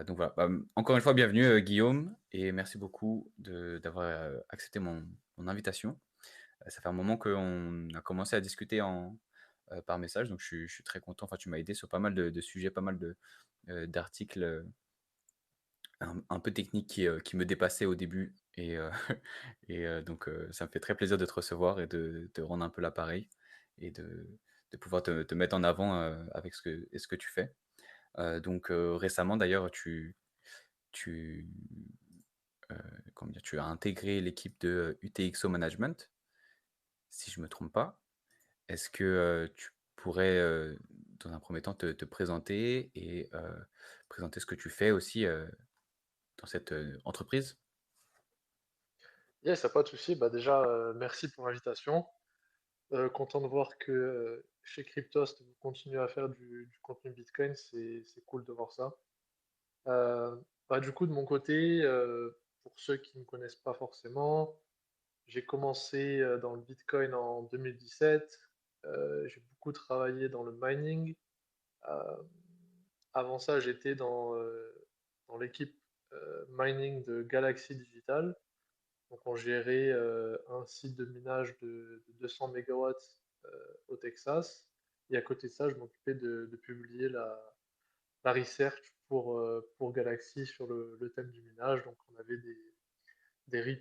Donc voilà, encore une fois, bienvenue, Guillaume, et merci beaucoup d'avoir, accepté mon invitation. Ça fait un moment qu'on a commencé à discuter par message, donc je suis très content. Enfin, tu m'as aidé sur pas mal de sujets, pas mal d'articles, un peu techniques qui me dépassaient au début, donc ça me fait très plaisir de te recevoir et de rendre un peu l'appareil et de pouvoir te mettre en avant, avec ce que tu fais. Donc récemment d'ailleurs, tu, comment dire? Tu as intégré l'équipe de, UTXO Management, si je me trompe pas. Est-ce que, tu pourrais, dans un premier temps te présenter et présenter ce que tu fais aussi, dans cette, entreprise? Yes, y a pas de souci. Bah déjà, merci pour l'invitation. Content de voir que chez Cryptost, vous continuez à faire du contenu Bitcoin, c'est cool de voir ça. Bah, du coup, de mon côté, pour ceux qui ne me connaissent pas forcément, j'ai commencé dans le Bitcoin en 2017. J'ai beaucoup travaillé dans le mining. Euh, Avant ça, j'étais dans l'équipe mining de Galaxy Digital. Donc on gérait un site de minage de 200 mégawatts au Texas. Et à côté de ça, je m'occupais de publier la research pour Galaxy sur le thème du minage. Donc on avait des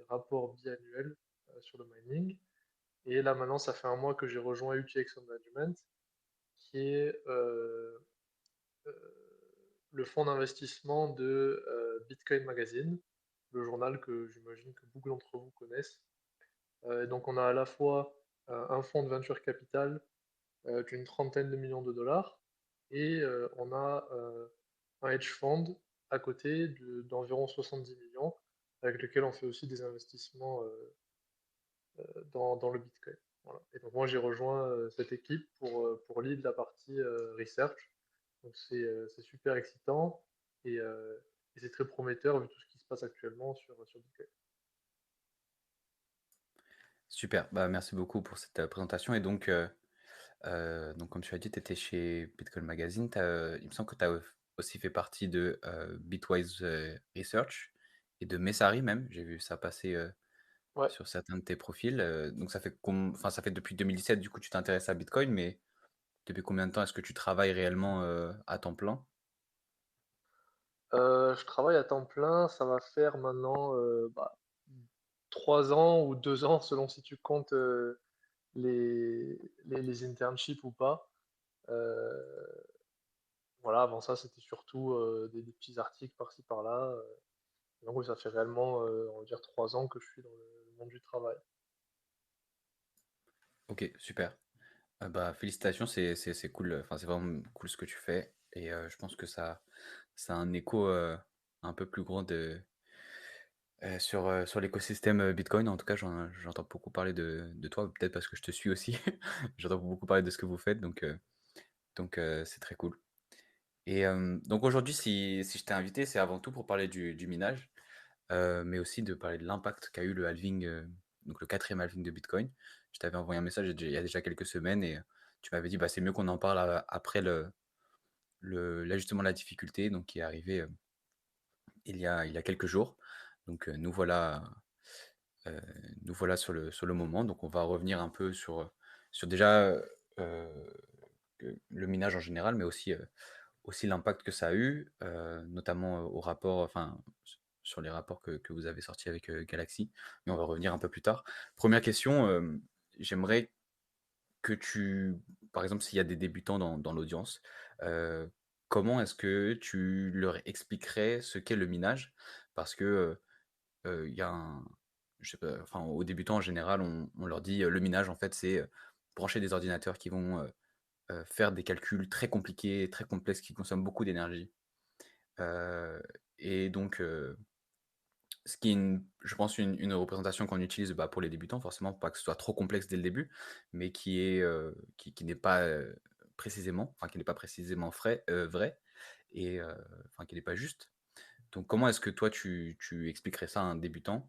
rapports biannuels sur le mining. Et là maintenant, ça fait un mois que j'ai rejoint UTXO Management, qui est euh, le fonds d'investissement de Bitcoin Magazine, le journal que j'imagine que beaucoup d'entre vous connaissent. Donc on a à la fois un fonds de venture capital d'une trentaine de millions de dollars et on a un hedge fund à côté d'environ 70 millions avec lequel on fait aussi des investissements dans le Bitcoin. Voilà. Et donc moi j'ai rejoint cette équipe pour lead la partie research. Donc c'est super excitant et c'est très prometteur vu tout ce qui se passe actuellement sur Bitcoin. Super, bah, merci beaucoup pour cette, présentation. Et donc comme tu as dit, tu étais chez Bitcoin Magazine. Il me semble que tu as aussi fait partie de, Bitwise, Research et de Messari même. J'ai vu ça passer, Ouais. sur certains de tes profils. Donc ça fait depuis 2017, du coup, tu t'intéresses à Bitcoin, mais depuis combien de temps est-ce que tu travailles réellement, à temps plein? Je travaille à temps plein, ça va faire maintenant 3 ans ou 2 ans selon si tu comptes les internships ou pas. Euh, voilà, avant ça c'était surtout des petits articles par-ci par-là. Donc oui, ça fait réellement, on va dire 3 ans que je suis dans le monde du travail. OK, super. Bah, félicitations, c'est cool, enfin, c'est vraiment cool ce que tu fais, et je pense que ça a un écho, un peu plus grand sur l'écosystème, Bitcoin. En tout cas, j'entends beaucoup parler de toi, peut-être parce que je te suis aussi. J'entends beaucoup parler de ce que vous faites, donc c'est très cool. Et donc aujourd'hui, si je t'ai invité, c'est avant tout pour parler du minage, mais aussi de parler de l'impact qu'a eu le halving, donc le quatrième halving de Bitcoin. Je t'avais envoyé un message il y a déjà quelques semaines, et tu m'avais dit: «Bah, c'est mieux qu'on en parle après l'ajustement de la difficulté», donc qui est arrivé, il y a quelques jours. Donc heu, nous voilà sur le moment. Donc on va revenir un peu sur déjà, le minage en général, mais aussi l'impact que ça a eu, notamment, au rapport, enfin, sur les rapports que vous avez sortis avec, Galaxy, mais on va revenir un peu plus tard. Première question, j'aimerais que par exemple, s'il y a des débutants dans l'audience, heu, comment est-ce que tu leur expliquerais ce qu'est le minage? Parce que, il y a un je sais pas, enfin, aux débutants en général, on leur dit, «Le minage en fait, c'est, brancher des ordinateurs qui vont, faire des calculs très compliqués, très complexes, qui consomment beaucoup d'énergie». Heu et donc ce qui est je pense une représentation qu'on utilise, bah, pour les débutants forcément, pour pas que ce soit trop complexe dès le début, mais qui n'est pas, précisément, enfin qui n'est pas précisément vrai, et enfin qui n'est pas juste. Donc comment est-ce que toi tu expliquerais ça à un débutant?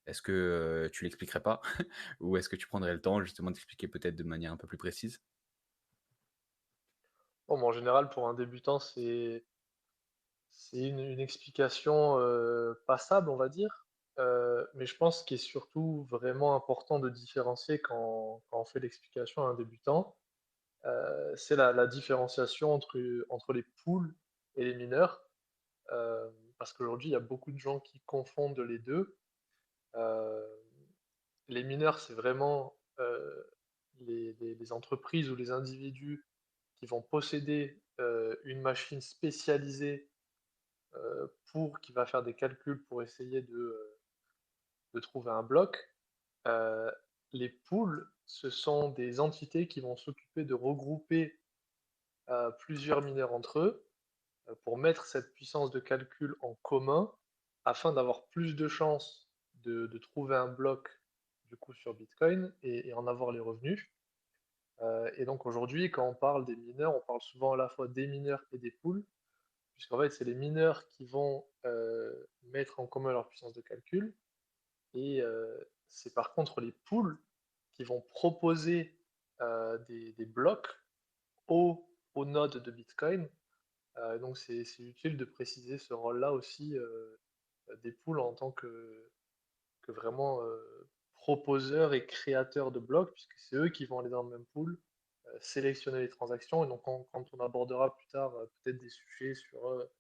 Est-ce que, tu l'expliquerais pas? Ou est-ce que tu prendrais le temps justement d'expliquer peut-être de manière un peu plus précise? Bon, mais en général, pour un débutant, c'est C'est une explication, passable, on va dire, mais je pense qu'il est surtout vraiment important de différencier quand on fait l'explication à un débutant, c'est la différenciation entre les pools et les mineurs, parce qu'aujourd'hui, il y a beaucoup de gens qui confondent les 2. Hem, les mineurs, c'est vraiment, les entreprises ou les individus qui vont posséder, une machine spécialisée qui va faire des calculs pour essayer de trouver un bloc. Heu, les pools, ce sont des entités qui vont s'occuper de regrouper, plusieurs mineurs entre eux, pour mettre cette puissance de calcul en commun, afin d'avoir plus de chances de trouver un bloc, du coup, sur Bitcoin et en avoir les revenus. Et donc aujourd'hui, quand on parle des mineurs, on parle souvent à la fois des mineurs et des pools, puisqu'en fait, c'est les mineurs qui vont, mettre en commun leur puissance de calcul et c'est par contre les pools qui vont proposer, des blocs aux nodes de Bitcoin. Donc c'est utile de préciser ce rôle-là aussi, des pools en tant que vraiment, proposeurs et créateurs de blocs, puisque c'est eux qui vont aller dans le même pool, sélectionner les transactions et donc quand on abordera plus tard, peut-être des sujets sur, heu,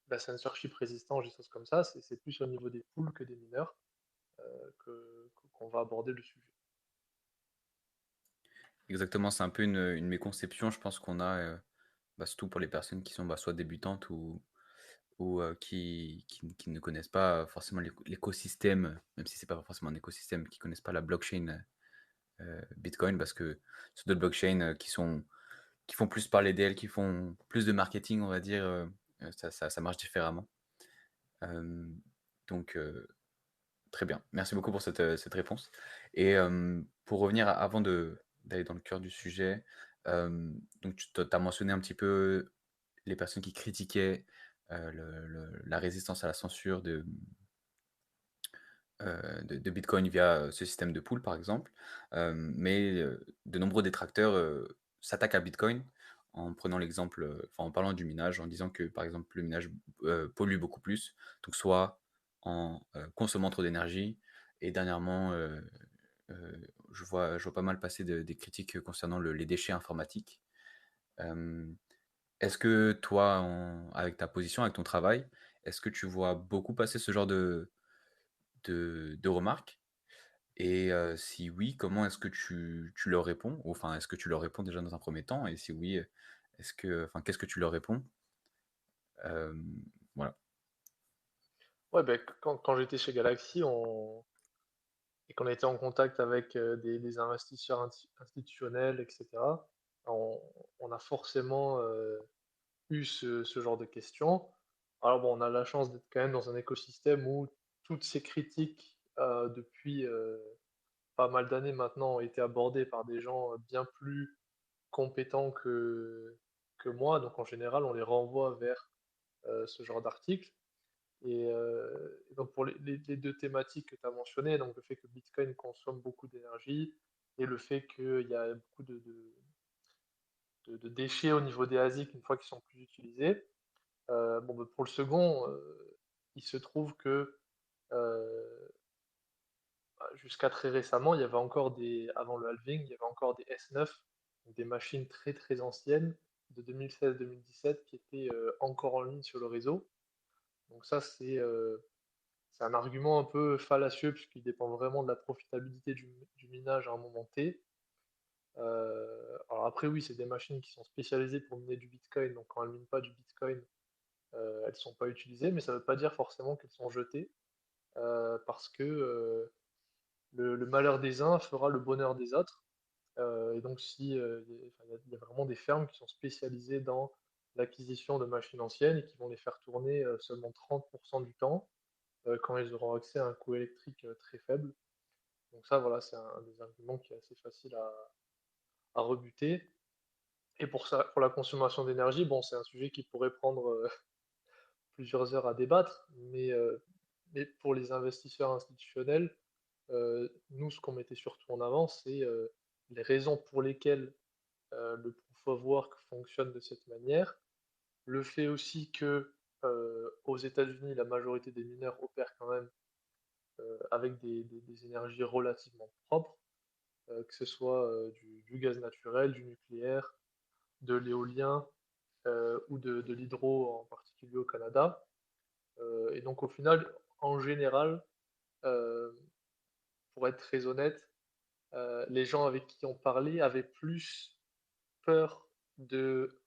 la censorship résistance, des choses comme ça, c'est plus au niveau des pools que des mineurs, qu'on va aborder le sujet. Exactement, c'est un peu une méconception, je pense qu'on a, surtout pour les personnes qui sont, soit débutantes ou qui ne connaissent pas forcément l'écosystème, même si c'est pas forcément un écosystème, qui connaissent pas la blockchain, Bitcoin parce que sur d'autres blockchains, qui font plus parler d'elles, qui font plus de marketing, on va dire, ça marche différemment. Hem, donc très bien. Merci beaucoup pour cette réponse et pour revenir avant d'aller dans le cœur du sujet, donc tu as mentionné un petit peu les personnes qui critiquaient, la résistance à la censure de Bitcoin via, ce système de pool, par exemple. Mais de nombreux détracteurs, s'attaquent à Bitcoin en prenant l'exemple, en parlant du minage, en disant que, par exemple, le minage, pollue beaucoup plus, donc soit en, consommant trop d'énergie et dernièrement, je vois pas mal passer des critiques concernant les déchets informatiques. Hem, Est-ce que toi, avec ta position, avec ton travail, est-ce que tu vois beaucoup passer ce genre de remarques? Et si oui, comment est-ce que tu leur réponds? Ou enfin, est-ce que tu leur réponds déjà dans un premier temps? Et si oui, qu'est-ce que tu leur réponds? Voilà. Ouais, beh, quand j'étais chez Galaxy, on et qu'on était en contact avec, des investisseurs institutionnels et cetera, on on a forcément, eu ce genre de questions. Alors bon, on a la chance d'être quand même dans un écosystème où toutes ces critiques, depuis, pas mal d'années maintenant, ont été abordées par des gens, bien plus compétents que moi. Donc en général, on les renvoie vers, ce genre d'articles. Et donc pour les 2 thématiques que tu as mentionnées, donc le fait que Bitcoin consomme beaucoup d'énergie et le fait qu'il y a beaucoup de déchets au niveau des ASIC une fois qu'ils sont plus utilisés. Bon, bah, pour le second, il se trouve que, heu, jusqu'à très récemment, il y avait encore avant le halving, il y avait encore des S9, donc des machines très, très anciennes de 2016-2017 qui étaient, encore en ligne sur le réseau. Donc ça, c'est un argument un peu fallacieux puisqu'il dépend vraiment de la profitabilité du minage à un moment T. Alors après oui, c'est des machines qui sont spécialisées pour miner du Bitcoin, donc quand elles minent pas du Bitcoin, elles sont pas utilisées, mais ça veut pas dire forcément qu'elles sont jetées, parce que, le malheur des uns fera le bonheur des autres. Et donc si, il y a vraiment des fermes qui sont spécialisées dans l'acquisition de machines anciennes et qui vont les faire tourner, seulement 30 du temps, quand ils auront accès à un coût électrique, très faible. Donc ça, voilà, c'est un des arguments qui est assez facile à rebuter. Et pour la consommation d'énergie, bon, c'est un sujet qui pourrait prendre, plusieurs heures à débattre, mais pour les investisseurs institutionnels, nous, ce qu'on mettait surtout en avant, c'est, les raisons pour lesquelles, le proof of work fonctionne de cette manière Le fait aussi que, aux États-Unis, la majorité des mineurs opèrent quand même, avec des énergies relativement propres, que ce soit, du gaz naturel, du nucléaire, de l'éolien, ou de l'hydro, en particulier au Canada. Et donc au final, en général, heu, pour être très honnête, les gens avec qui on parlait avaient plus peur de,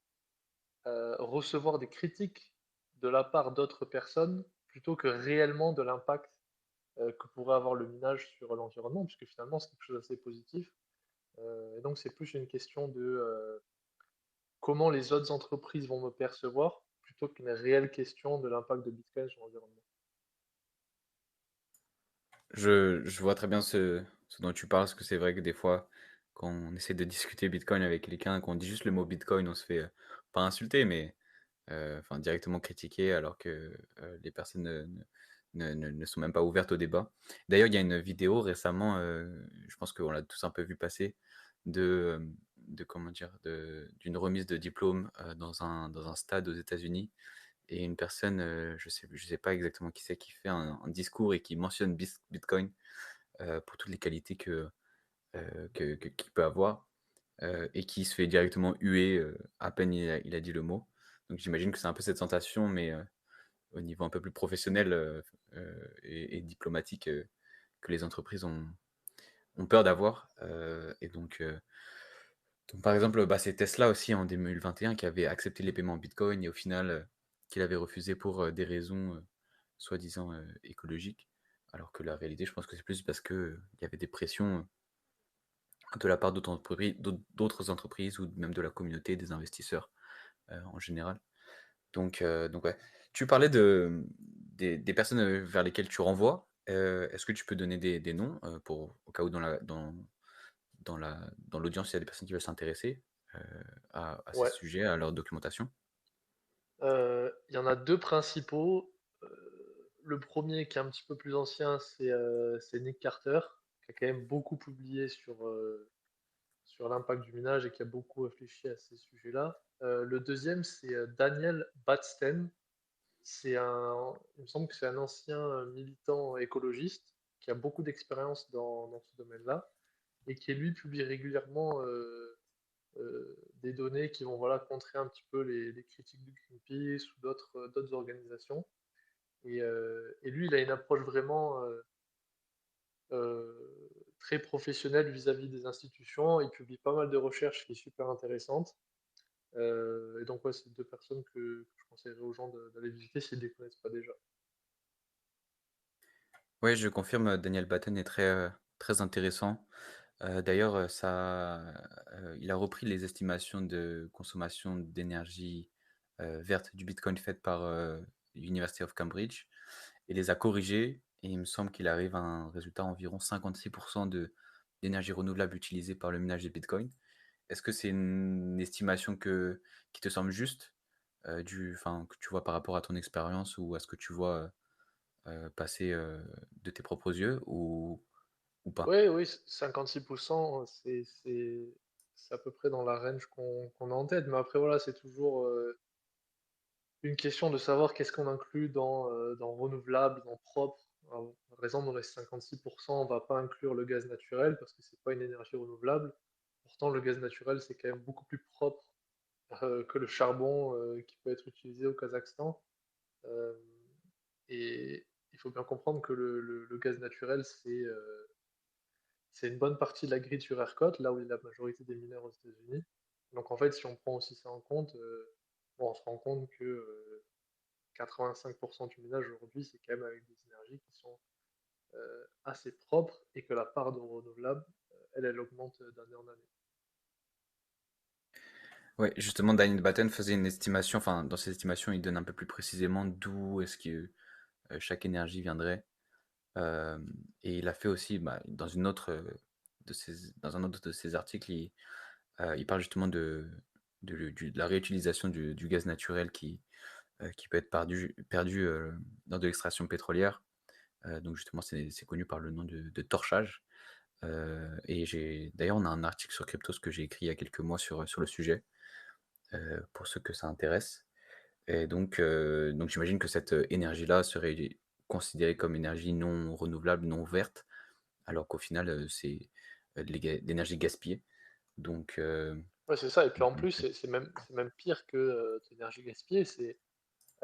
recevoir des critiques de la part d'autres personnes, plutôt que réellement de l'impact, que pourrait avoir le minage sur l'environnement, puisque finalement c'est quelque chose d'assez positif. Et donc c'est plus une question de, comment les autres entreprises vont me percevoir, plutôt qu'une réelle question de l'impact de Bitcoin sur l'environnement. Je vois très bien ce dont tu parles, parce que c'est vrai que des fois, quand on essaie de discuter Bitcoin avec quelqu'un, qu'on dit juste le mot Bitcoin, on se fait, pas insulter, mais enfin directement critiquer alors que, les personnes ne sont même pas ouvertes au débat. D'ailleurs, il y a une vidéo récemment, je pense qu'on l'a tous un peu vu passer, de comment dire? D'une remise de diplôme, dans un stade aux États-Unis et une personne, je sais pas exactement qui c'est, qui fait un discours et qui mentionne Bitcoin, pour toutes les qualités que qu'il peut avoir, et qui se fait directement huer, à peine il a dit le mot. Donc j'imagine que c'est un peu cette sensation, mais au niveau un peu plus professionnel, et diplomatique, que les entreprises ont peur d'avoir, et donc par exemple, bah, c'est Tesla aussi en 2021 qui avait accepté les paiements en bitcoin et au final, qu'il avait refusé pour, des raisons, soi-disant, écologiques. Alors que la réalité, je pense que c'est plus parce que, il y avait des pressions, de la part d'autres entreprises ou même de la communauté, des investisseurs, en général. Donc ouais. Tu parlais des personnes, vers lesquelles tu renvoies. Est-ce que tu peux donner des noms, pour au cas où dans l'audience, il y a des personnes qui veulent s'intéresser, heu, à ces Ouais, sujets, à leur documentation? il y en a 2 principaux. Le premier qui est un petit peu plus ancien, c'est Nick Carter, qui a quand même beaucoup publié sur l'impact du minage et qui a beaucoup réfléchi à ces sujets-là. Le deuxième, c'est, Daniel Batsten. Il me semble que c'est un ancien, militant écologiste qui a beaucoup d'expérience dans ce domaine-là et qui lui publie régulièrement, des données qui vont, voilà, contrer un petit peu les critiques de Greenpeace ou d'autres organisations. Et lui, il a une approche vraiment, très professionnelle vis-à-vis des institutions. Il publie pas mal de recherches qui est super intéressante. Et donc ouais, c'est 2 personnes que je conseillerais aux gens d'aller visiter s'ils ne les connaissent pas déjà. Ouais, je confirme, Daniel Batten est très intéressant. D'ailleurs, il a repris les estimations de consommation d'énergie, verte du bitcoin faites par, University of Cambridge et les a corrigées et il me semble qu'il arrive à un résultat environ 56 d'énergie renouvelable utilisée par le minage des bitcoins. Est-ce que c'est une estimation qui te semble juste, enfin, que tu vois par rapport à ton expérience ou à ce que tu vois, passer, de tes propres yeux ou pas? Oui, oui, 56, c'est à peu près dans la range qu'on a en tête. Mais après, voilà, c'est toujours, une question de savoir qu'est-ce qu'on inclut dans renouvelable, dans propre. Alors, par exemple, dans les 56%, on va pas inclure le gaz naturel parce que c'est pas une énergie renouvelable. Pourtant, le gaz naturel, c'est quand même beaucoup plus propre, que le charbon, qui peut être utilisé au Kazakhstan. Hem Et il faut bien comprendre que le gaz naturel, c'est une bonne partie de la grille sur ERCOT, là où il y a la majorité des mineurs aux États-Unis. Donc en fait, si on prend aussi ça en compte, bon, on se rend compte que, 85% du minage aujourd'hui, c'est quand même avec des énergies qui sont, assez propres et que la part de renouvelables, elle augmente d'année en année. Ouais, justement, Daniel Batten faisait une estimation, enfin, dans ses estimations, il donne un peu plus précisément d'où est-ce que, chaque énergie viendrait. Hem Et il a fait aussi, bah, dans un autre de ses articles, il parle justement de la réutilisation du gaz naturel qui peut être perdu, lors de l'extraction pétrolière. Donc justement, c'est connu par le nom de torchage. Et j'ai d'ailleurs, on a un article sur Cryptos que j'ai écrit il y a quelques mois sur le sujet, pour ceux que ça intéresse. Et donc j'imagine que cette, énergie-là serait considérée comme énergie non renouvelable, non verte, alors qu'au final, c'est, de l'énergie gaspillée. Donc Ouais, c'est ça et puis en donc plus, c'est même pire que, de l'énergie gaspillée,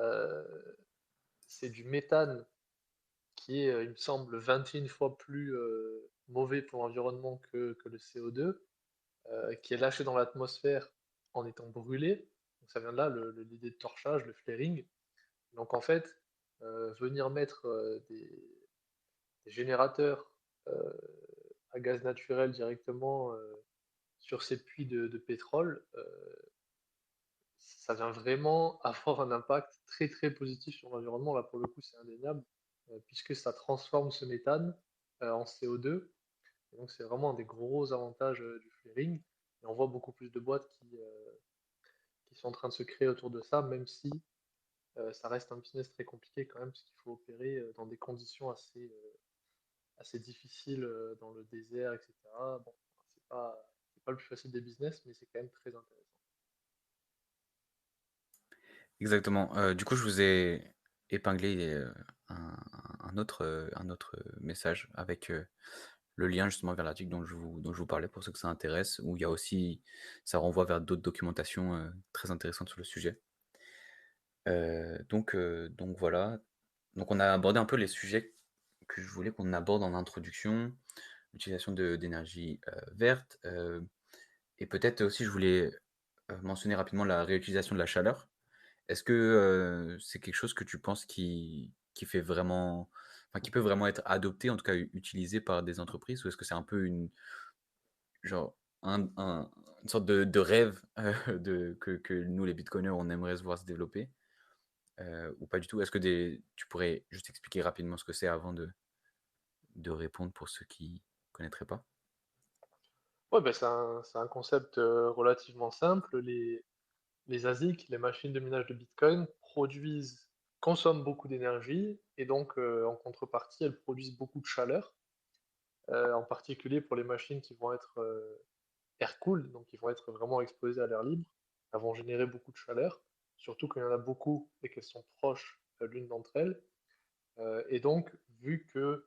heu, c'est du méthane qui est, il me semble 21 fois plus, mauvais pour l'environnement que le CO2, qui est lâché dans l'atmosphère en étant brûlé. Donc ça vient de là l'idée de torchage, le flaring. Donc en fait, venir mettre, des générateurs, heu, à gaz naturel directement, sur ces puits de pétrole, ça vient vraiment avoir un impact très, très positif sur l'environnement. Là, pour le coup, c'est indéniable, puisque ça transforme ce méthane, en CO2. Et donc c'est vraiment un des gros avantages, du flaring et on voit beaucoup plus de boîtes qui sont en train de se créer autour de ça, même si, ça reste un business très compliqué quand même, parce qu'il faut opérer, dans des conditions assez difficiles, dans le désert et cetera. Bon, c'est pas le plus facile des business, mais c'est quand même très intéressant. exactement, du coup, je vous ai épinglé, un un autre message avec, le lien justement vers l'article dont je vous parlais pour ceux que ça intéresse, où il y a aussi ça renvoie vers d'autres documentations, très intéressantes sur le sujet. Donc voilà. Donc on a abordé un peu les sujets que je voulais qu'on aborde en introduction, l'utilisation d'énergie, verte, et peut-être aussi je voulais, mentionner rapidement la réutilisation de la chaleur. Est-ce que, c'est quelque chose que tu penses qui fait vraiment enfin qui peut vraiment être adopté, en tout cas utilisé par des entreprises? Ou est-ce que c'est un peu genre une sorte de rêve, de que nous les bitcoiners on aimerait se voir se développer? Ou pas du tout? Est-ce que tu pourrais juste expliquer rapidement ce que c'est avant de répondre pour ceux qui connaîtraient pas? Ouais, ben c'est un concept, relativement simple. Les ASIC, les machines de minage de Bitcoin, consomment beaucoup d'énergie et donc, en contrepartie, elles produisent beaucoup de chaleur, en particulier pour les machines qui vont être, air-cooled, donc qui vont être vraiment exposées à l'air libre. Elles vont générer beaucoup de chaleur, surtout quand il y en a beaucoup et qu'elles sont proches, l'une d'entre elles. Et donc, vu que,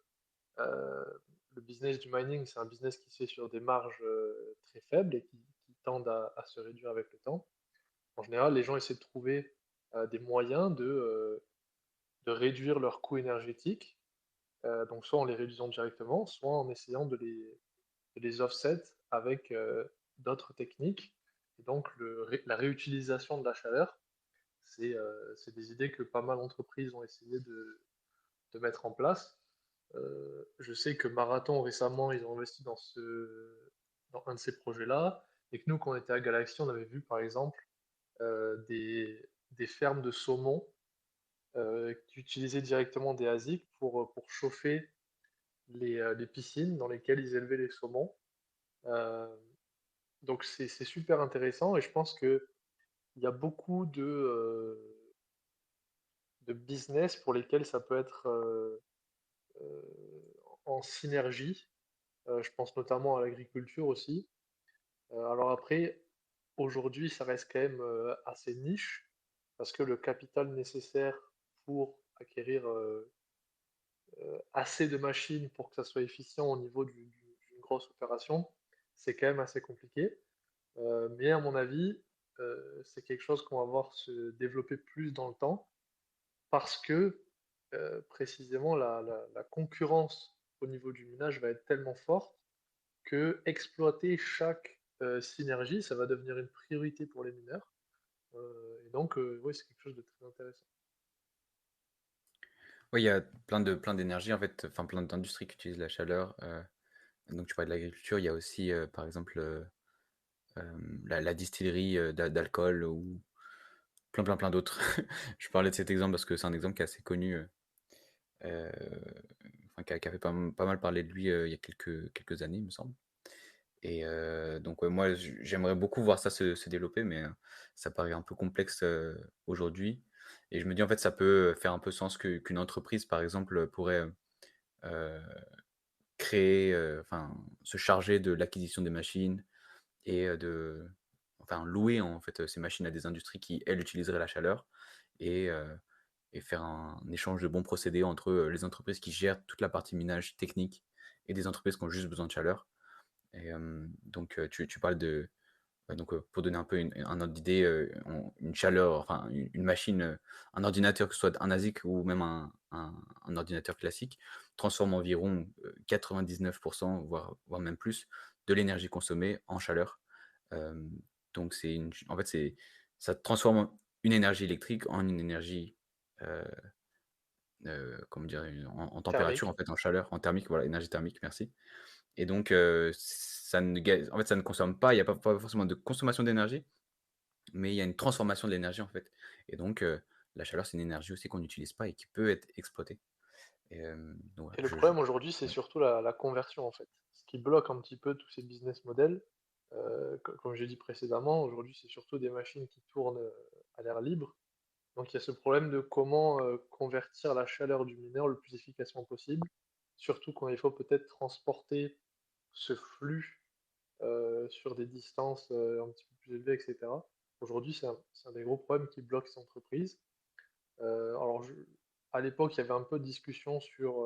le business du mining, c'est un business qui se fait sur des marges, très faibles et qui tendent à se réduire avec le temps, en général, les gens essaient de trouver, des moyens de réduire leurs coûts énergétiques, donc soit en les réduisant directement, soit en essayant de les offset avec, d'autres techniques et donc la réutilisation de la chaleur, c'est des idées que pas mal d'entreprises ont essayé de mettre en place. Je sais que Marathon récemment, ils ont investi dans un de ces projets-là et que nous, quand on était à Galaxy, on avait vu par exemple, des fermes de saumon, qui utilisaient directement des ASIC pour chauffer les piscines dans lesquelles ils élevaient les saumons. Heu, donc c'est super intéressant et je pense qu'il y a beaucoup de business pour lesquels ça peut être, en synergie. Je pense notamment à l'agriculture aussi. Alors après, aujourd'hui, ça reste quand même, assez niche parce que le capital nécessaire pour acquérir, assez de machines pour que ça soit efficient au niveau d'une grosse opération, c'est quand même assez compliqué. Mais à mon avis, c'est quelque chose qu'on va voir se développer plus dans le temps parce que, précisément la concurrence au niveau du minage va être tellement forte que exploiter chaque, synergie, ça va devenir une priorité pour les mineurs, et donc oui, c'est quelque chose de très intéressant. Oui, il y a plein d'énergies en fait, enfin plein d'industries qui utilisent la chaleur, donc tu parlais de l'agriculture, il y a aussi, par exemple, la distillerie, d'alcool ou plein d'autres. Je parlais de cet exemple parce que c'est un exemple qui est assez connu, heu, enfin qui a fait pas mal parler de lui, il y a quelques années, il me semble. Et donc ouais, moi j'aimerais beaucoup voir ça se développer, mais ça paraît un peu complexe, aujourd'hui. Et je me dis en fait ça peut faire un peu sens qu'une entreprise par exemple, pourrait, heu, créer, enfin se charger de l'acquisition des machines et enfin louer en fait, ces machines à des industries qui, elles, utiliseraient la chaleur et heu et faire un échange de bons procédés entre, les entreprises qui gèrent toute la partie minage technique et des entreprises qui ont juste besoin de chaleur donc tu parles de ouais, donc, pour donner un peu un ordre d'idée, une chaleur, enfin une machine, un ordinateur, que ce soit un ASIC ou même un ordinateur classique, transforme environ, 99 voire même plus, de l'énergie consommée en chaleur. Hem, donc c'est une ch en fait, ça transforme une énergie électrique en une énergie, heu comment dire? En température, en Thermique. fait, en chaleur, en thermique, voilà, énergie thermique, merci. Et donc, ça ne ga en fait, ça ne consomme pas, il y a pas forcément de consommation d'énergie, mais il y a une transformation de l'énergie, en fait. Et donc, la chaleur, c'est une énergie aussi qu'on n'utilise pas et qui peut être exploitée. Donc voilà, Et le je problème aujourd'hui, c'est ouais. surtout la conversion, en fait. Ce qui bloque un petit peu tous ces business models, comme j'ai dit précédemment, aujourd'hui, c'est surtout des machines qui tournent, à l'air libre. Donc il y a ce problème de comment, convertir la chaleur du mineur le plus efficacement possible, surtout quand il faut peut-être transporter ce flux, sur des distances, un petit peu plus élevées et cetera. Aujourd'hui, c'est un des gros problèmes qui bloque ces entreprises. Alors à l'époque, il y avait un peu de discussion sur,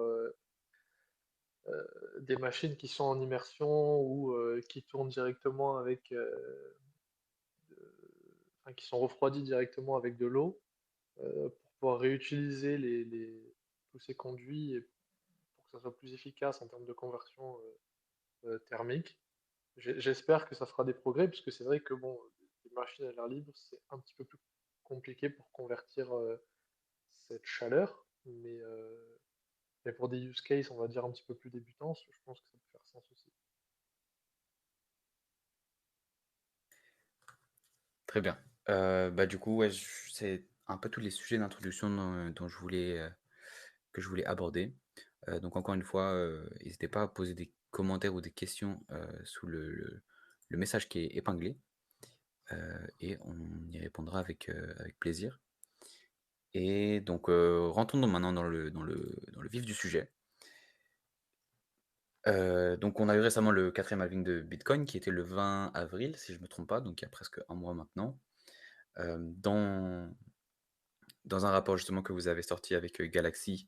des machines qui sont en immersion ou, qui tournent directement avec, enfin qui sont refroidies directement avec de l'eau, pour pouvoir réutiliser tous ces conduits et pour que ça soit plus efficace en termes de conversion, thermique. J'espère que ça fera des progrès puisque c'est vrai que bon, les machines à l'air libre, c'est un petit peu plus compliqué pour convertir, cette chaleur, mais pour des use cases, on va dire un petit peu plus débutants, je pense que ça peut faire sens aussi. Très bien. Bah, du coup, ouais, c'est un peu tous les sujets d'introduction dont que je voulais aborder. Donc encore une fois, n'hésitez pas à poser des commentaires ou des questions, sous le message qui est épinglé, et on y répondra avec plaisir. Et donc, rentrons maintenant dans le vif du sujet. Donc on a eu récemment le 4e halving de Bitcoin qui était le 20 avril, si je me trompe pas, donc il y a presque un mois maintenant. Dans un rapport justement que vous avez sorti avec, Galaxy,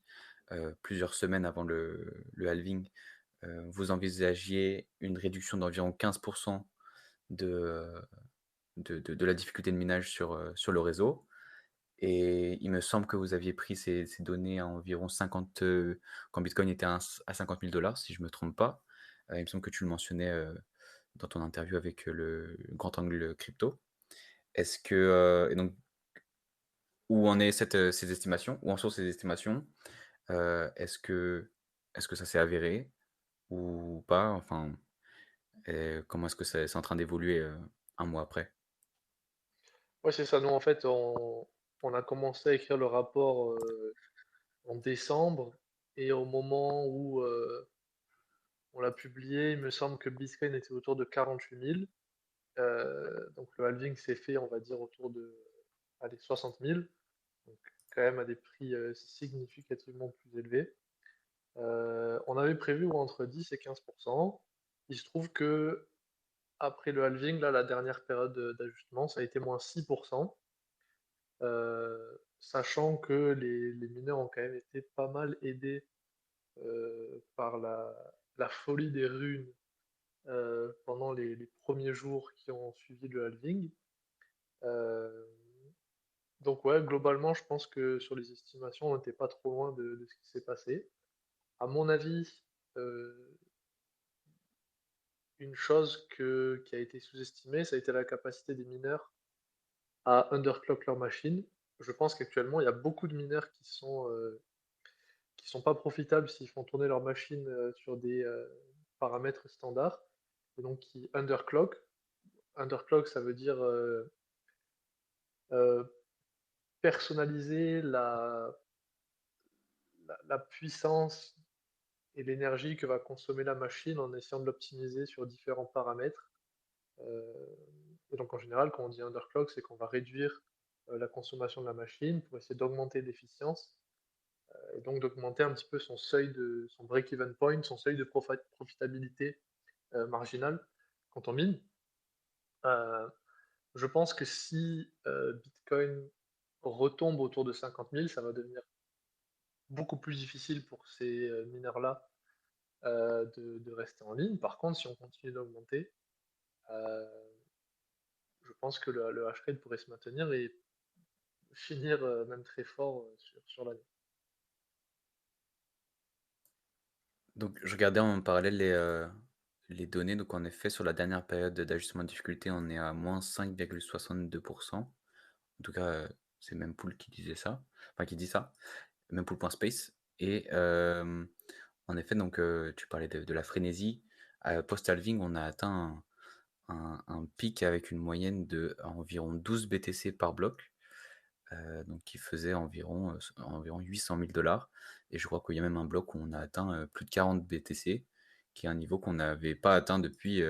plusieurs semaines avant le halving, vous envisagiez une réduction d'environ 15 de, de la difficulté de minage sur le réseau. Et il me semble que vous aviez pris ces données à environ 50, quand Bitcoin était à 50 000 si je me trompe pas. Il me semble que tu le mentionnais, dans ton interview avec, le Grand Angle Crypto. Est-ce que, et donc où en est ces estimations? Où en sont ces estimations? Est-ce que ça s'est avéré ou pas? Enfin, comment est-ce que c'est en train d'évoluer, 1 mois après? Ouais, c'est ça. Nous, en fait, on a commencé à écrire le rapport, en décembre et au moment où, on l'a publié, il me semble que Bitcoin était autour de 48 000. Donc le halving s'est fait, on va dire, autour de, allez, 60 000, donc quand même à des prix, significativement plus élevés. On avait prévu entre 10 et 15. Il se trouve que après le halving, là, la dernière période, d'ajustement, ça a été -6. Sachant que les mineurs ont quand même été pas mal aidés, par la folie des runes, pendant les 1 jours qui ont suivi le halving. Heu, donc ouais, globalement, je pense que sur les estimations, on n'était pas trop loin de ce qui s'est passé. À mon avis, heu, une chose qui a été sous-estimée, ça a été la capacité des mineurs à underclock leurs machines. Je pense qu'actuellement, il y a beaucoup de mineurs qui sont pas profitables s'ils font tourner leur machine, sur des, paramètres standards et donc qui underclock. Underclock, ça veut dire, heu, personnaliser la puissance et l'énergie que va consommer la machine en essayant de l'optimiser sur différents paramètres. Heu et donc en général, quand on dit underclock, c'est qu'on va réduire, la consommation de la machine pour essayer d'augmenter l'efficience et donc d'augmenter un petit peu son break-even point, son seuil de profitabilité, marginal quand on mine. Heu, Je pense que si, Bitcoin retombe autour de 50 000, ça va devenir beaucoup plus difficile pour ces, mineurs-là, de rester en ligne. Par contre, si on continue d'augmenter, heu, je pense que le hash rate pourrait se maintenir et finir, même très fort, sur l'année. Donc je regardais en parallèle les données, donc en effet sur la dernière période d'ajustement de difficulté, on est à -5,62. En tout cas, c'est Mempool qui disait ça, enfin qui dit ça, mempool.space. Et en effet donc tu parlais de la frénésie. Post-halving, on a atteint un pic avec une moyenne de environ 12 BTC par bloc, donc qui faisait environ 800 000 $ et je crois qu'il y a même un bloc où on a atteint, plus de 40 BTC, qui est un niveau qu'on n'avait pas atteint depuis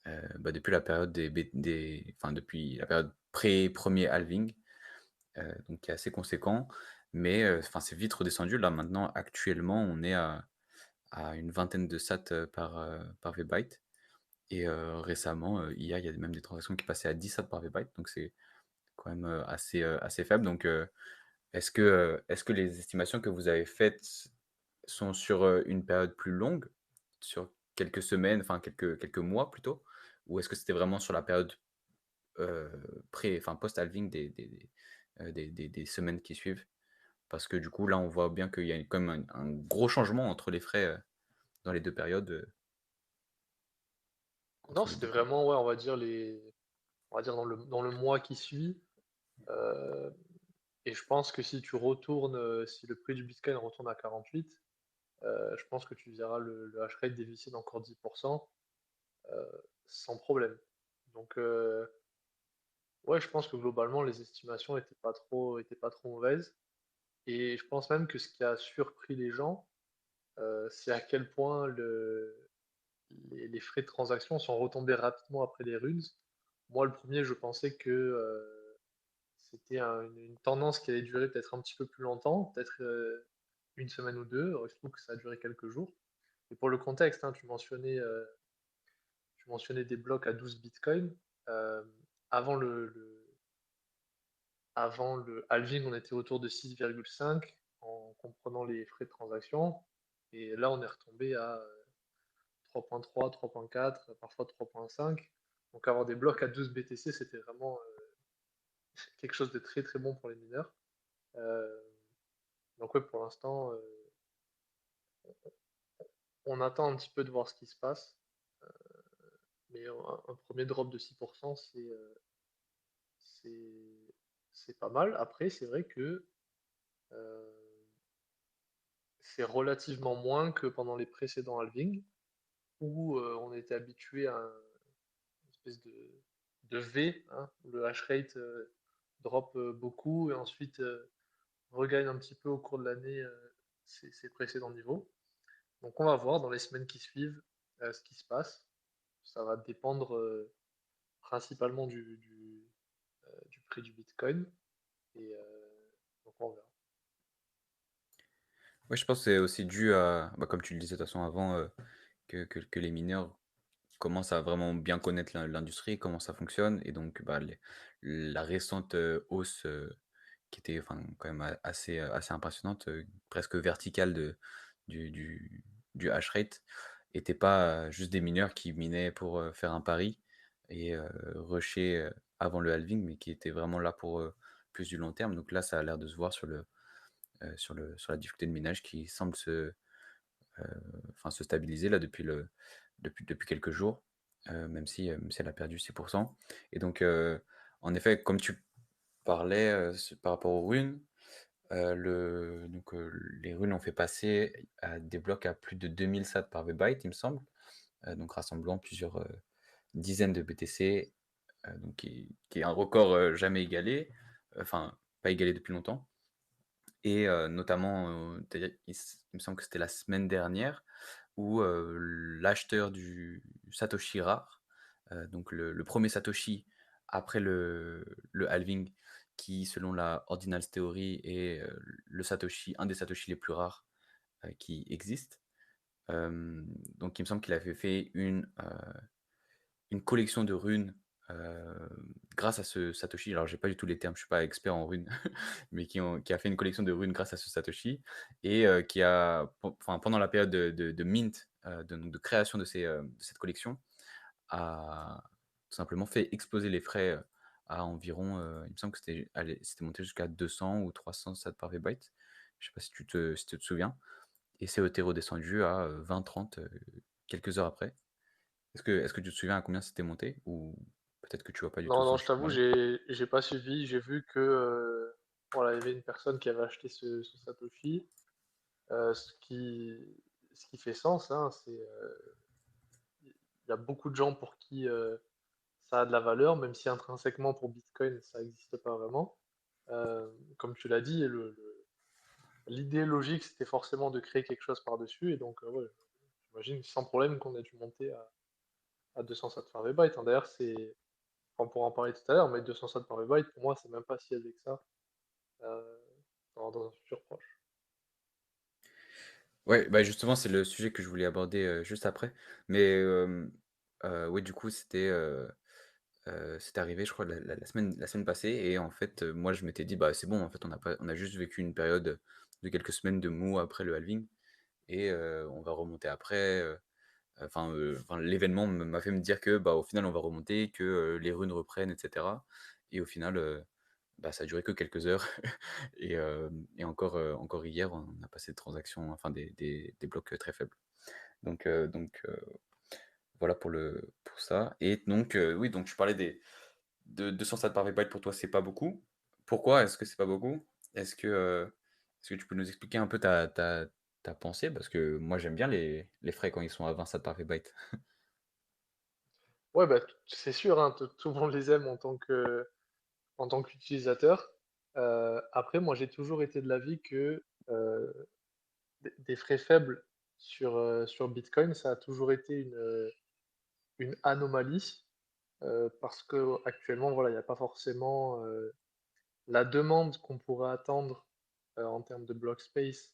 la période depuis la période pré-1er halving, donc qui est assez conséquent. Mais enfin, c'est vite redescendu. Là, maintenant, actuellement, on est à une vingtaine de sats, par V-byte. Et récemment, hier, il y a même des transactions qui passaient à 10 sats par V-byte, donc c'est quand même, assez faible. Donc est-ce que les estimations que vous avez faites sont sur, une période plus longue? Sur quelques semaines, enfin quelques mois plutôt? Ou est-ce que c'était vraiment sur la période, post-halving des semaines qui suivent? Parce que du coup, là, on voit bien qu'il y a quand même un gros changement entre les frais, dans les 2 périodes, Non, entre les c'était 2 périodes. vraiment, ouais, on va dire dans le mois qui suit, heu et je pense que si tu retournes, si le prix du bitcoin retourne à 48, je pense que tu verras le hash rate dévissé d'encore 10 sans problème. Donc ouais, je pense que globalement les estimations étaient pas trop mauvaises et je pense même que ce qui a surpris les gens, c'est à quel point les frais de transaction sont retombés rapidement après les runes. Moi, le premier, je pensais que, c'était une tendance qui allait durer peut-être un petit peu plus longtemps, peut-être, 1 semaine ou 2. Il se trouve que ça a duré quelques jours et pour le contexte, hein, tu mentionnais des blocs à 12 bitcoins. Hem, avant le halving, on était autour de 6,5 en comprenant les frais de transaction et là, on est retombé à, 3,3, 3,4, parfois 3,5. Donc avoir des blocs à 12 BTC, c'était vraiment, quelque chose de très, très bon pour les mineurs. Heu, donc ouais, pour l'instant, on attend un petit peu de voir ce qui se passe, mais un 1 drop de 6 c'est c'est pas mal. Après, c'est vrai que, heu, c'est relativement moins que pendant les précédents halvings où, on était habitué à une espèce de V, hein, où le hash rate, drop, beaucoup et ensuite, regagne un petit peu au cours de l'année, ses précédents niveaux. Donc on va voir dans les semaines qui suivent, ce qui se passe. Ça va dépendre, principalement du prix du bitcoin et donc on verra. Ouais, je pense que c'est aussi dû à, bah, comme tu le disais de toute façon avant, que les mineurs commencent à vraiment bien connaître l'industrie, comment ça fonctionne. Et donc bah, la récente, hausse, qui était enfin quand même assez impressionnante, presque verticale du hash rate, était pas, juste des mineurs qui minaient pour, faire un pari et rusher, avant le halving, mais qui étaient vraiment là pour, plus du long terme. Donc là, ça a l'air de se voir sur la difficulté de minage qui semble se stabiliser là depuis quelques jours, même si elle a perdu 6%. Et donc, en effet, comme tu parlais, par rapport aux runes, les runes ont fait passer à des blocs à plus de 2000 sats par V-byte, il me semble, donc rassemblant plusieurs, dizaines de BTC, donc qui est un record, jamais égalé, enfin pas égalé depuis longtemps. Et notamment, c'est-à-dire il me semble que c'était la semaine dernière où, l'acheteur du Satoshi rare, donc le 1 Satoshi après le halving, qui selon la Ordinals Theory est, le Satoshi un des Satoshi les plus rares, qui existent. Donc il me semble qu'il avait fait une collection de runes, heu, grâce à ce Satoshi. Alors j'ai pas du tout les termes, je suis pas expert en runes, mais qui a fait une collection de runes grâce à ce Satoshi et qui a pendant la période de mint, de création de cette collection, a tout simplement fait exploser les frais, à environ, il me semble que c'était monté jusqu'à 200 ou 300 sats par byte. Je sais pas si tu te souviens? Et c'est été redescendu à, 20-30, quelques heures après. Est-ce que tu te souviens à combien c'était monté? Ou peut-être que tu vois pas du tout Non, non, ce je chiffre t'avoue, là. j'ai pas suivi. J'ai vu que voilà, il y avait une personne qui avait acheté ce Satoshi. Euh, ce qui, ce qui fait sens, hein, c'est il y a beaucoup de gens pour qui ça a de la valeur, même si intrinsèquement pour Bitcoin ça n'existe pas vraiment. Comme tu l'as dit, l'idée logique c'était forcément de créer quelque chose par-dessus, et donc ouais, j'imagine sans problème qu'on ait dû monter à 200 sats par byte, hein. D'ailleurs, on pourra en parler tout à l'heure, mais 200 sats par byte, pour moi, c'est même pas si élevé que ça euh, dans un futur proche. Ouais, bah, justement, c'est le sujet que je voulais aborder, juste après. Mais, ouais, du coup, c'était arrivé, je crois, la semaine passée et en fait, moi, je m'étais dit: «Bah, c'est bon, en fait, on a juste vécu une période de quelques semaines de mou après le halving et on va remonter après», l'événement m'a fait me dire que, bah, au final, on va remonter, que, les runes reprennent et cetera et au final, bah, ça a duré que quelques heures et encore hier, on a passé des transactions, enfin des blocs, très faibles. Donc voilà pour ça et donc oui, donc tu parlais de 200 sats par byte pour toi, c'est pas beaucoup. Pourquoi est-ce que c'est pas beaucoup? Est-ce que tu peux nous expliquer un peu ta pensée? Parce que moi, j'aime bien les frais quand ils sont à 20 sats par byte. Ouais, bah, c'est sûr, hein, tout le monde les aime en tant qu'utilisateur. Après, moi, j'ai toujours été de l'avis que des frais faibles sur Bitcoin, ça a toujours été une anomalie, parce que actuellement, voilà, il n'y a pas forcément la demande qu'on pourrait attendre en termes de block space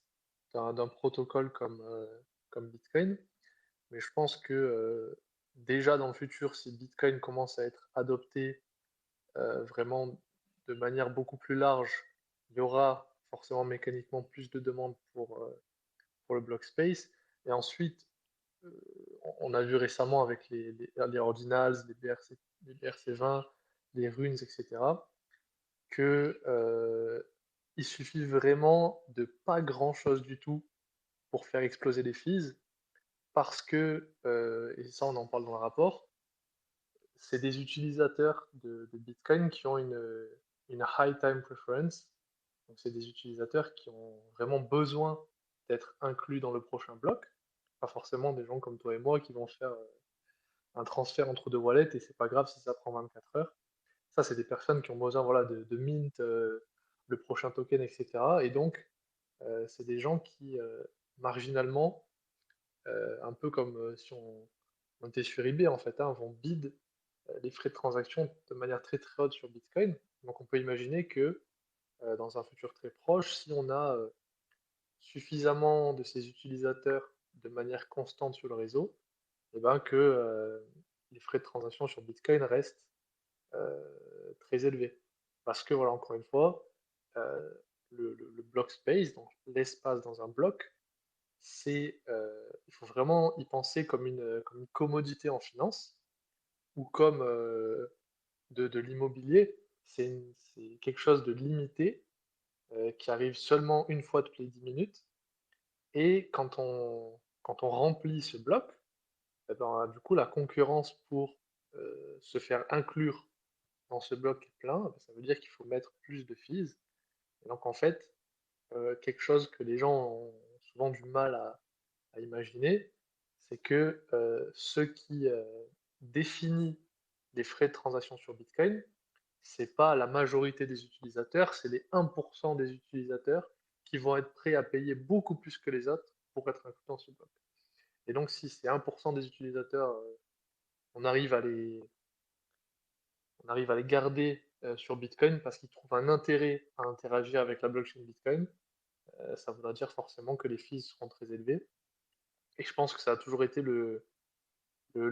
d'un protocole comme Bitcoin. Mais je pense que déjà dans le futur, si Bitcoin commence à être adopté vraiment de manière beaucoup plus large, il y aura forcément mécaniquement plus de demandes pour le block space. Et ensuite, on a vu récemment avec les ordinals, les BRC20, les runes, etc., que il suffit vraiment de pas grand-chose du tout pour faire exploser les fees, parce que, et ça on en parle dans le rapport, c'est des utilisateurs de Bitcoin qui ont une high time preference. Donc, c'est des utilisateurs qui ont vraiment besoin d'être inclus dans le prochain bloc. Pas forcément des gens comme toi et moi qui vont faire un transfert entre deux wallets et c'est pas grave si ça prend 24 heures. Ça, c'est des personnes qui ont besoin voilà, de mint le prochain token, etc. Et donc, c'est des gens qui, marginalement, un peu comme si on était sur eBay en fait, hein, vont bid les frais de transaction de manière très très haute sur Bitcoin. Donc on peut imaginer que dans un futur très proche, si on a suffisamment de ces utilisateurs de manière constante sur le réseau, et ben que les frais de transaction sur Bitcoin restent très élevés. Parce que voilà, encore une fois, euh, le block space, donc l'espace dans un bloc, il faut vraiment y penser comme une commodité en finance ou comme de l'immobilier. C'est quelque chose de limité qui arrive seulement une fois toutes les 10 minutes. Et quand on remplit ce bloc, eh ben, du coup, la concurrence pour se faire inclure dans ce bloc est plein, ça veut dire qu'il faut mettre plus de fees. Et donc, en fait, quelque chose que les gens ont souvent du mal à imaginer, c'est que ce qui définit les frais de transaction sur Bitcoin, c'est pas la majorité des utilisateurs, c'est les 1% des utilisateurs qui vont être prêts à payer beaucoup plus que les autres pour être inclus dans ce bloc. Et donc, si ces 1% des utilisateurs, on arrive à les, on arrive à les garder sur Bitcoin parce qu'ils trouvent un intérêt à interagir avec la blockchain Bitcoin, ça voudra dire forcément que les fees seront très élevés. Et je pense que ça a toujours été le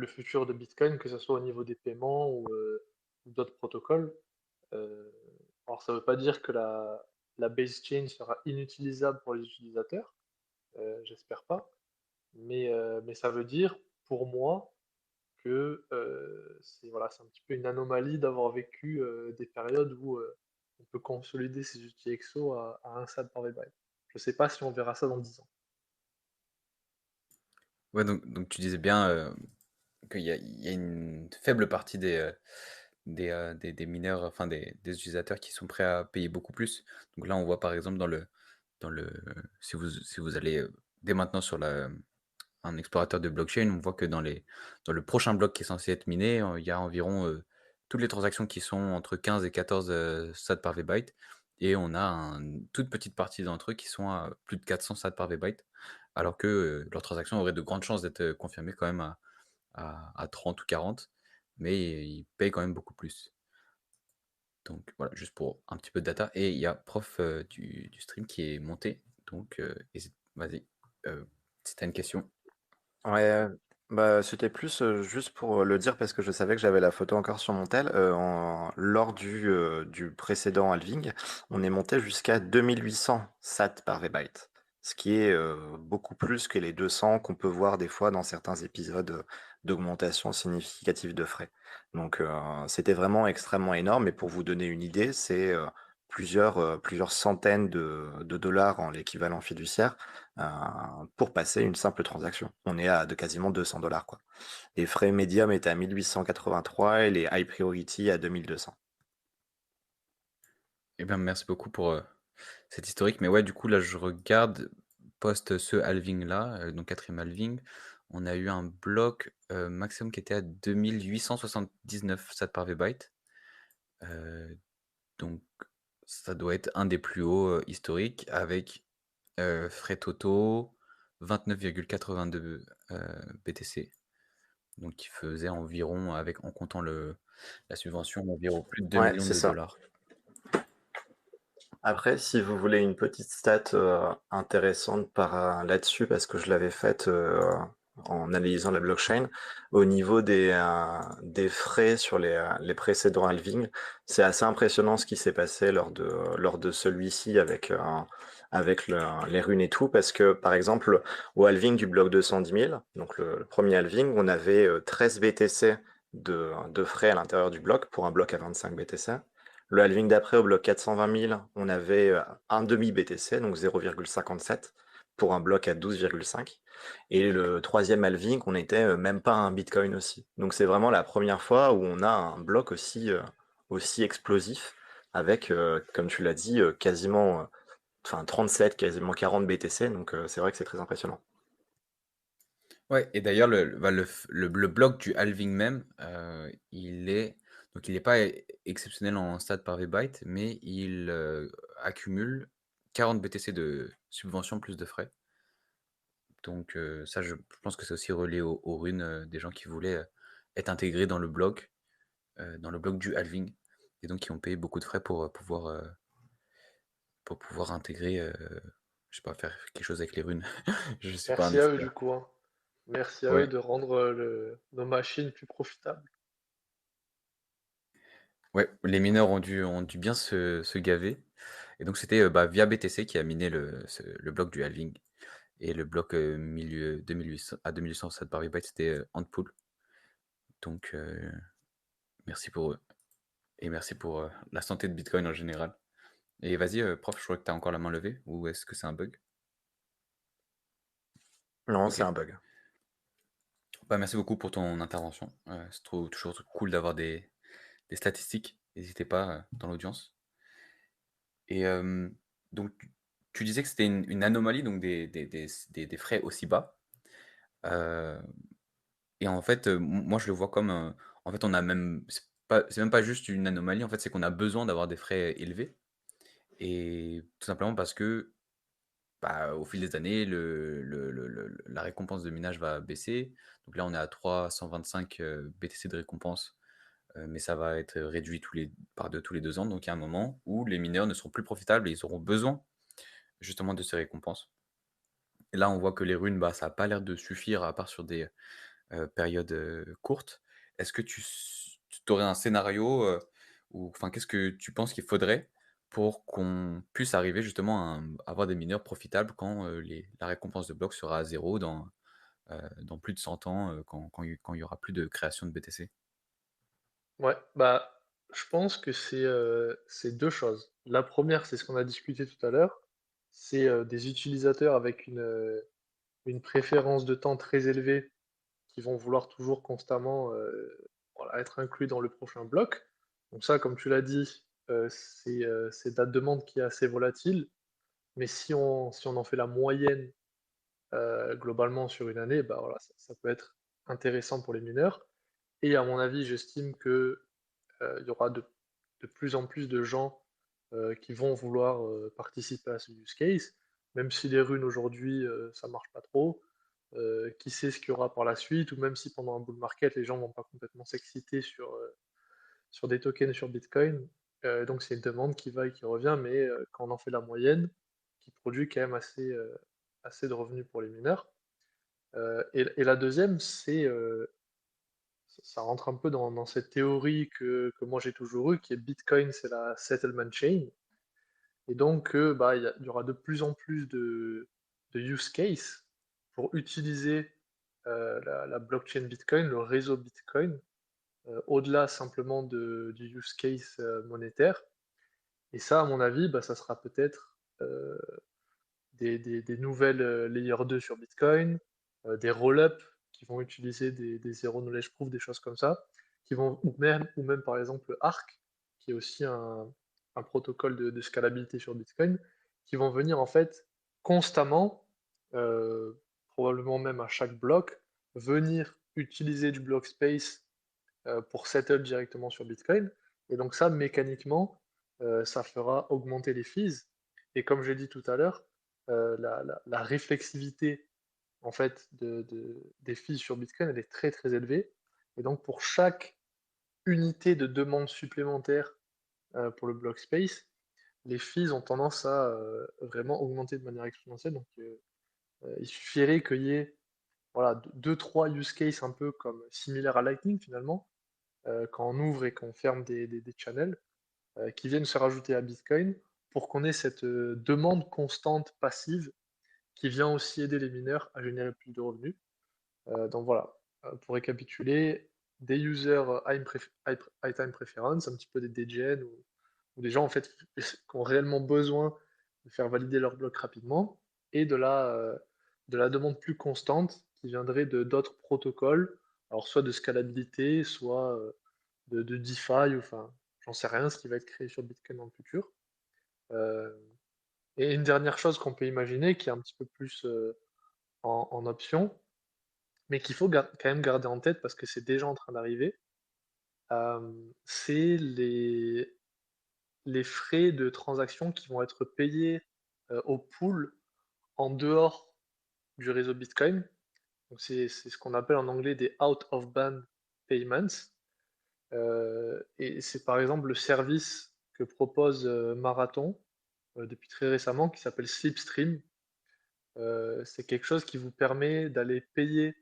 futur de Bitcoin, que ce soit au niveau des paiements ou d'autres protocoles. Euh, alors ça ne veut pas dire que la base chain sera inutilisable pour les utilisateurs, j'espère pas, mais ça veut dire pour moi que c'est voilà, c'est un petit peu une anomalie d'avoir vécu des périodes où on peut consolider ces outils EXO à un SAT par byte. Je sais pas si on verra ça dans 10 ans. Ouais, donc tu disais bien qu'il y a une faible partie des mineurs, enfin des utilisateurs qui sont prêts à payer beaucoup plus. Donc là, on voit par exemple dans le, si vous allez dès maintenant sur un explorateur de blockchain, on voit que dans le prochain bloc qui est censé être miné, il y a environ toutes les transactions qui sont entre 15 et 14 sats par VByte. Et on a une toute petite partie d'entre eux qui sont à plus de 400 sats par VByte, alors que leurs transactions auraient de grandes chances d'être confirmées quand même à 30 ou 40, mais ils payent quand même beaucoup plus. Donc voilà, juste pour un petit peu de data. Et il y a prof du stream qui est monté, donc vas-y, si tu as une question. Ouais, bah c'était plus juste pour le dire parce que je savais que j'avais la photo encore sur mon tel. Lors du précédent halving, on est monté jusqu'à 2800 sats par VByte, ce qui est beaucoup plus que les 200 qu'on peut voir des fois dans certains épisodes d'augmentation significative de frais. Donc c'était vraiment extrêmement énorme. Et pour vous donner une idée, c'est plusieurs centaines de dollars en l'équivalent fiduciaire euh, pour passer une simple transaction. On est à de quasiment 200 dollars, quoi. Les frais médium étaient à 1883 et les high priority à 2200. Eh bien, merci beaucoup pour cet historique. Mais ouais, du coup, là, je regarde post ce halving-là, donc quatrième halving, on a eu un bloc maximum qui était à 2879 sats par VByte. Donc, ça doit être un des plus hauts historiques avec frais totaux 29,82 BTC. Donc, qui faisait environ, avec, en comptant la subvention, environ plus de 2 Ouais, millions c'est de ça. dollars. Après, si vous voulez une petite stat intéressante là-dessus, parce que je l'avais faite en analysant la blockchain, au niveau des frais sur les précédents halvings, c'est assez impressionnant ce qui s'est passé lors de celui-ci avec les runes et tout, parce que par exemple, au halving du bloc 210 000, donc le premier halving, on avait 13 BTC de frais à l'intérieur du bloc pour un bloc à 25 BTC. Le halving d'après, au bloc 420 000, on avait un demi BTC, donc 0,57, pour un bloc à 12,5. Et le troisième halving, on était même pas à un Bitcoin aussi. Donc c'est vraiment la première fois où on a un bloc aussi explosif, avec, comme tu l'as dit, quasiment, 37, quasiment 40 BTC. Donc c'est vrai que c'est très impressionnant. Ouais, et d'ailleurs, le bloc du halving même, donc il n'est pas exceptionnel en stade par V-byte, mais il accumule 40 BTC de subvention plus de frais. Donc ça, je pense que c'est aussi relié aux runes des gens qui voulaient être intégrés dans le bloc du halving, et donc qui ont payé beaucoup de frais pour pouvoir intégrer, je sais pas, faire quelque chose avec les runes. Je suis pas un Merci à eux du expert. coup, hein. Merci à eux Ouais. de rendre nos machines plus profitables. Ouais, les mineurs ont dû bien se gaver. Et donc c'était bah, via BTC qui a miné le bloc du halving. Et le bloc 2800, à 2800 sats par byte, c'était Antpool. Donc merci pour eux. Et merci pour la santé de Bitcoin en général. Et vas-y, prof, je crois que tu as encore la main levée. Ou est-ce que c'est un bug? Non, Ok. c'est un bug. Bah, merci beaucoup pour ton intervention. C'est toujours cool d'avoir des statistiques. N'hésitez pas dans l'audience. Et donc, tu disais que c'était une anomalie, donc des frais aussi bas. Euh, et en fait, moi, je le vois comme, en fait, on a même, c'est même pas juste une anomalie, en fait, c'est qu'on a besoin d'avoir des frais élevés. Et tout simplement parce que, bah, au fil des années, la récompense de minage va baisser. Donc là, on est à 325 BTC de récompense, mais ça va être réduit par deux tous les 2 ans. Donc il y a un moment où les mineurs ne seront plus profitables et ils auront besoin justement de ces récompenses. Et là, on voit que les runes, bah, ça a pas l'air de suffire à part sur des périodes courtes. Est-ce que tu aurais un scénario, ou enfin, qu'est-ce que tu penses qu'il faudrait pour qu'on puisse arriver justement à avoir des mineurs profitables quand, la récompense de blocs sera à 0 dans plus de 100 ans, quand il y aura plus de création de BTC? Ouais, bah, je pense que c'est 2 choses. La première, c'est ce qu'on a discuté tout à l'heure, c'est, des utilisateurs avec une préférence de temps très élevée qui vont vouloir toujours constamment, voilà, être inclus dans le prochain bloc. Donc ça, comme tu l'as dit, c'est de la demande qui est assez volatile, mais si on en fait la moyenne, globalement sur une année, bah, voilà, ça peut être intéressant pour les mineurs et à mon avis, j'estime que, il y aura de plus en plus de gens, qui vont vouloir, participer à ce use case, même si les runes aujourd'hui, ça marche pas trop. Qui sait ce qu'il y aura par la suite, ou même si pendant un bull market, les gens vont pas complètement s'exciter sur des tokens sur Bitcoin. Donc c'est une demande qui va et qui revient, mais quand on en fait la moyenne, qui produit quand même assez de revenus pour les mineurs. Et la deuxième, c'est ça rentre un peu dans cette théorie que moi j'ai toujours eue, qui est Bitcoin, c'est la settlement chain. Et donc, bah, il y aura de plus en plus de use cases pour utiliser la blockchain Bitcoin, le réseau Bitcoin, au-delà simplement du use case monétaire. Et ça, à mon avis, bah, ça sera peut-être des nouvelles layer 2 sur Bitcoin, des roll-up qui vont utiliser des zero knowledge proof, des choses comme ça, qui vont, ou même par exemple Arc, qui est aussi un protocole de scalabilité sur Bitcoin, qui vont venir en fait constamment, probablement même à chaque bloc, venir utiliser du block space pour settle directement sur Bitcoin. Et donc ça, mécaniquement, ça fera augmenter les fees. Et comme j'ai dit tout à l'heure, la réflexivité en fait des fees sur Bitcoin, elle est très très élevée. Et donc pour chaque unité de demande supplémentaire pour le block space, les fees ont tendance à vraiment augmenter de manière exponentielle. Donc il suffirait qu'il y ait voilà, deux, trois use cases un peu comme similaires à Lightning finalement, quand on ouvre et qu'on ferme des channels, qui viennent se rajouter à Bitcoin pour qu'on ait cette demande constante passive qui vient aussi aider les mineurs à générer plus de revenus. Donc voilà, pour récapituler, des users high time preference, un petit peu des degen ou des gens en fait qui ont réellement besoin de faire valider leur bloc rapidement, et de la demande plus constante qui viendrait de d'autres protocoles, alors soit de scalabilité, soit de DeFi, enfin, j'en sais rien, ce qui va être créé sur Bitcoin dans le futur. Euh, et une dernière chose qu'on peut imaginer, qui est un petit peu plus en option, mais qu'il faut quand même garder en tête parce que c'est déjà en train d'arriver, c'est les frais de transaction qui vont être payés au pool en dehors du réseau Bitcoin. Donc c'est ce qu'on appelle en anglais des out of band payments. Et c'est par exemple le service que propose Marathon depuis très récemment qui s'appelle Slipstream. C'est quelque chose qui vous permet d'aller payer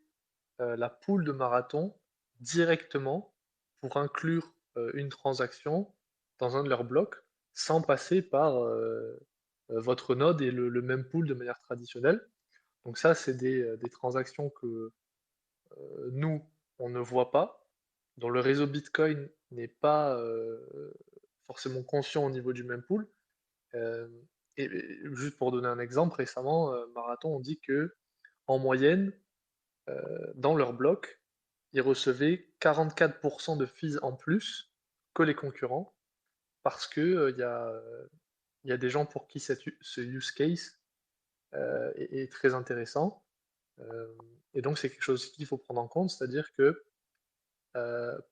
la pool de Marathon directement pour inclure une transaction dans un de leurs blocs sans passer par votre node et le même pool de manière traditionnelle. Donc ça, c'est des transactions que nous, on ne voit pas, dont le réseau Bitcoin n'est pas forcément conscient au niveau du même pool. Euh, et juste pour donner un exemple, récemment, Marathon ont dit que en moyenne, dans leur bloc, ils recevaient 44% de fees en plus que les concurrents parce que il y a des gens pour qui ce use case est très intéressant. Euh, et donc c'est quelque chose qu'il faut prendre en compte, c'est-à-dire que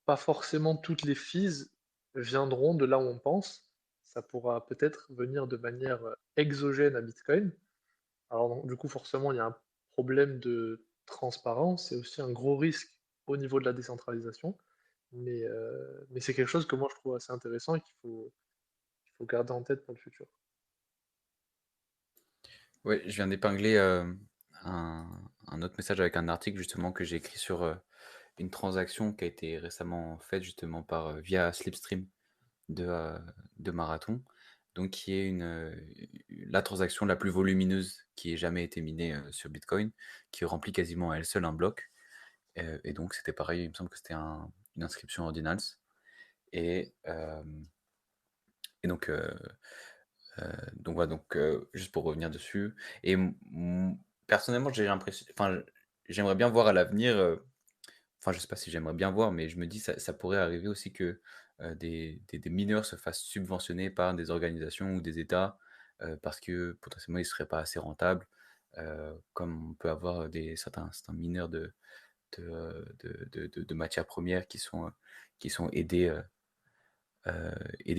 pas forcément toutes les fees viendront de là où on pense. Ça pourra peut-être venir de manière exogène à Bitcoin. Alors donc, du coup, forcément, il y a un problème de transparence et aussi un gros risque au niveau de la décentralisation. Mais c'est quelque chose que moi je trouve assez intéressant et qu'il faut garder en tête pour le futur. Ouais, je viens d'épingler, un un autre message avec un article justement que j'ai écrit sur, une transaction qui a été récemment faite justement via Slipstream de, heu, de Marathon, donc qui est la transaction la plus volumineuse qui ait jamais été minée, sur Bitcoin, qui remplit quasiment à elle seule un bloc, et donc c'était pareil, il me semble que c'était une inscription ordinals et hem et donc voilà, juste pour revenir dessus et personnellement, j'ai l'impression enfin, j'aimerais bien voir à l'avenir, enfin, je sais pas si j'aimerais bien voir, mais je me dis ça pourrait arriver aussi que, des mineurs se fassent subventionner par des organisations ou des États, parce que potentiellement ils seraient pas assez rentables, comme on peut avoir certains mineurs de matières premières qui sont aidés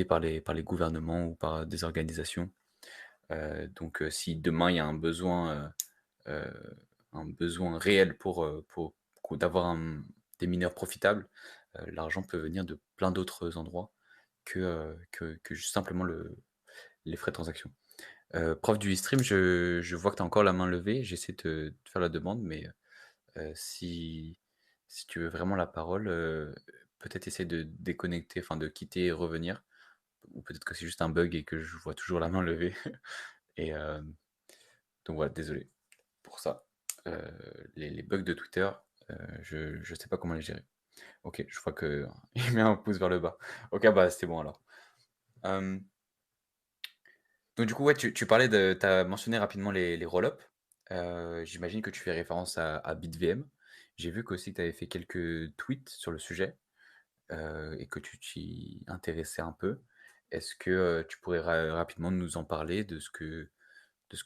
par les gouvernements ou par des organisations. Si demain il y a un besoin réel pour d'avoir des mineurs profitables, l'argent peut venir de plein d'autres endroits que juste simplement les frais de transaction. Prof du e-stream, je vois que tu as encore la main levée, j'essaie de te faire la demande, mais si tu veux vraiment la parole, peut-être essayer de déconnecter, enfin de quitter et revenir, ou peut-être que c'est juste un bug et que je vois toujours la main levée et donc voilà, désolé pour ça. Les bugs de Twitter, je sais pas comment les gérer. OK, je vois qu'il met un pouce vers le bas. OK, bah, c'est bon alors. Hem, donc du coup, ouais, tu parlais tu as mentionné rapidement les roll-up. J'imagine que tu fais référence à BitVM. J'ai vu qu'aussi tu avais fait quelques tweets sur le sujet, et que tu t'y intéressais un peu. Est-ce que, tu pourrais rapidement nous en parler de ce que tu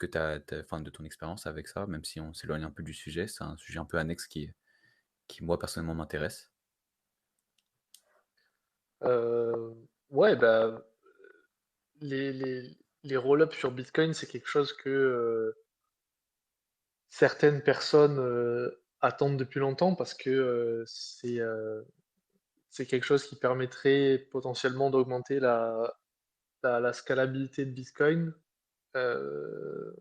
enfin, de ton expérience avec ça, même si on s'éloigne un peu du sujet? C'est un sujet un peu annexe qui moi personnellement m'intéresse. Ouais, bah, les, les, les roll-ups sur Bitcoin, c'est quelque chose que certaines personnes attendent depuis longtemps parce que c'est quelque chose qui permettrait potentiellement d'augmenter la scalabilité de Bitcoin euh,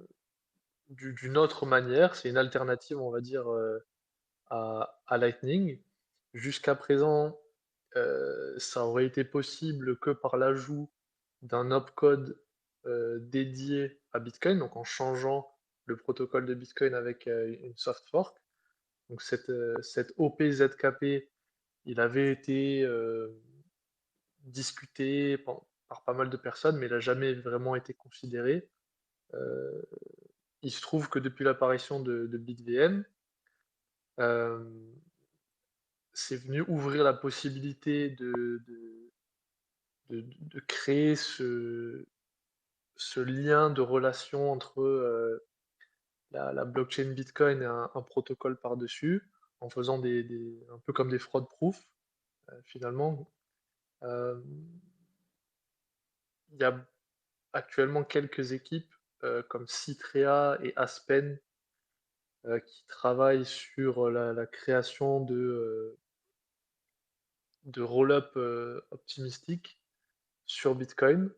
d'une autre manière. C'est une alternative, on va dire, à Lightning. Jusqu'à présent, ça aurait été possible que par l'ajout d'un opcode dédié à Bitcoin, donc en changeant le protocole de Bitcoin avec une soft fork. Donc cet OPZKP, il avait été discuté par pas mal de personnes, mais il n'a jamais vraiment été considéré. Euh, il se trouve que depuis l'apparition de BitVM, euh, c'est venu ouvrir la possibilité de créer ce lien de relation entre la blockchain Bitcoin et un protocole par-dessus, en faisant un peu comme des fraud proof, finalement. Euh, Il y a actuellement quelques équipes comme Citrea et Aspen qui travaillent sur la création de roll-up optimistiques sur Bitcoin.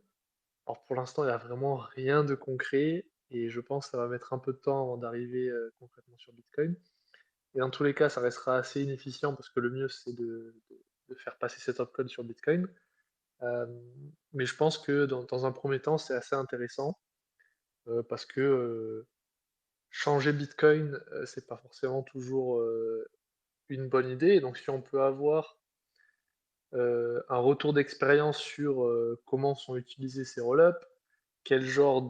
Alors pour l'instant, il n'y a vraiment rien de concret et je pense que ça va mettre un peu de temps avant d'arriver concrètement sur Bitcoin. Et dans tous les cas, ça restera assez inefficient parce que le mieux, c'est de faire passer cet opcode sur Bitcoin. Euh, mais je pense que dans un premier temps, c'est assez intéressant parce que changer Bitcoin, c'est pas forcément toujours une bonne idée. Donc si on peut avoir un retour d'expérience sur comment sont utilisés ces rollups, quel genre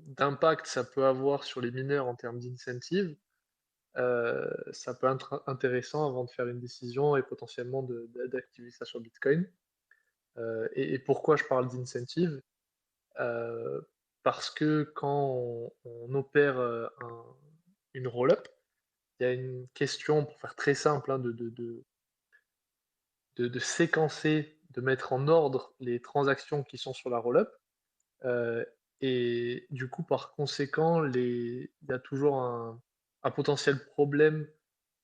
d'impact ça peut avoir sur les mineurs en termes d'incentive, ça peut être intéressant avant de faire une décision et potentiellement d'activer ça sur Bitcoin. Et pourquoi je parle d'incentive? Euh, Parce que quand on opère une roll-up, il y a une question, pour faire très simple, hein, de séquencer, de mettre en ordre les transactions qui sont sur la roll-up. Euh, et du coup, par conséquent, il y a toujours un potentiel problème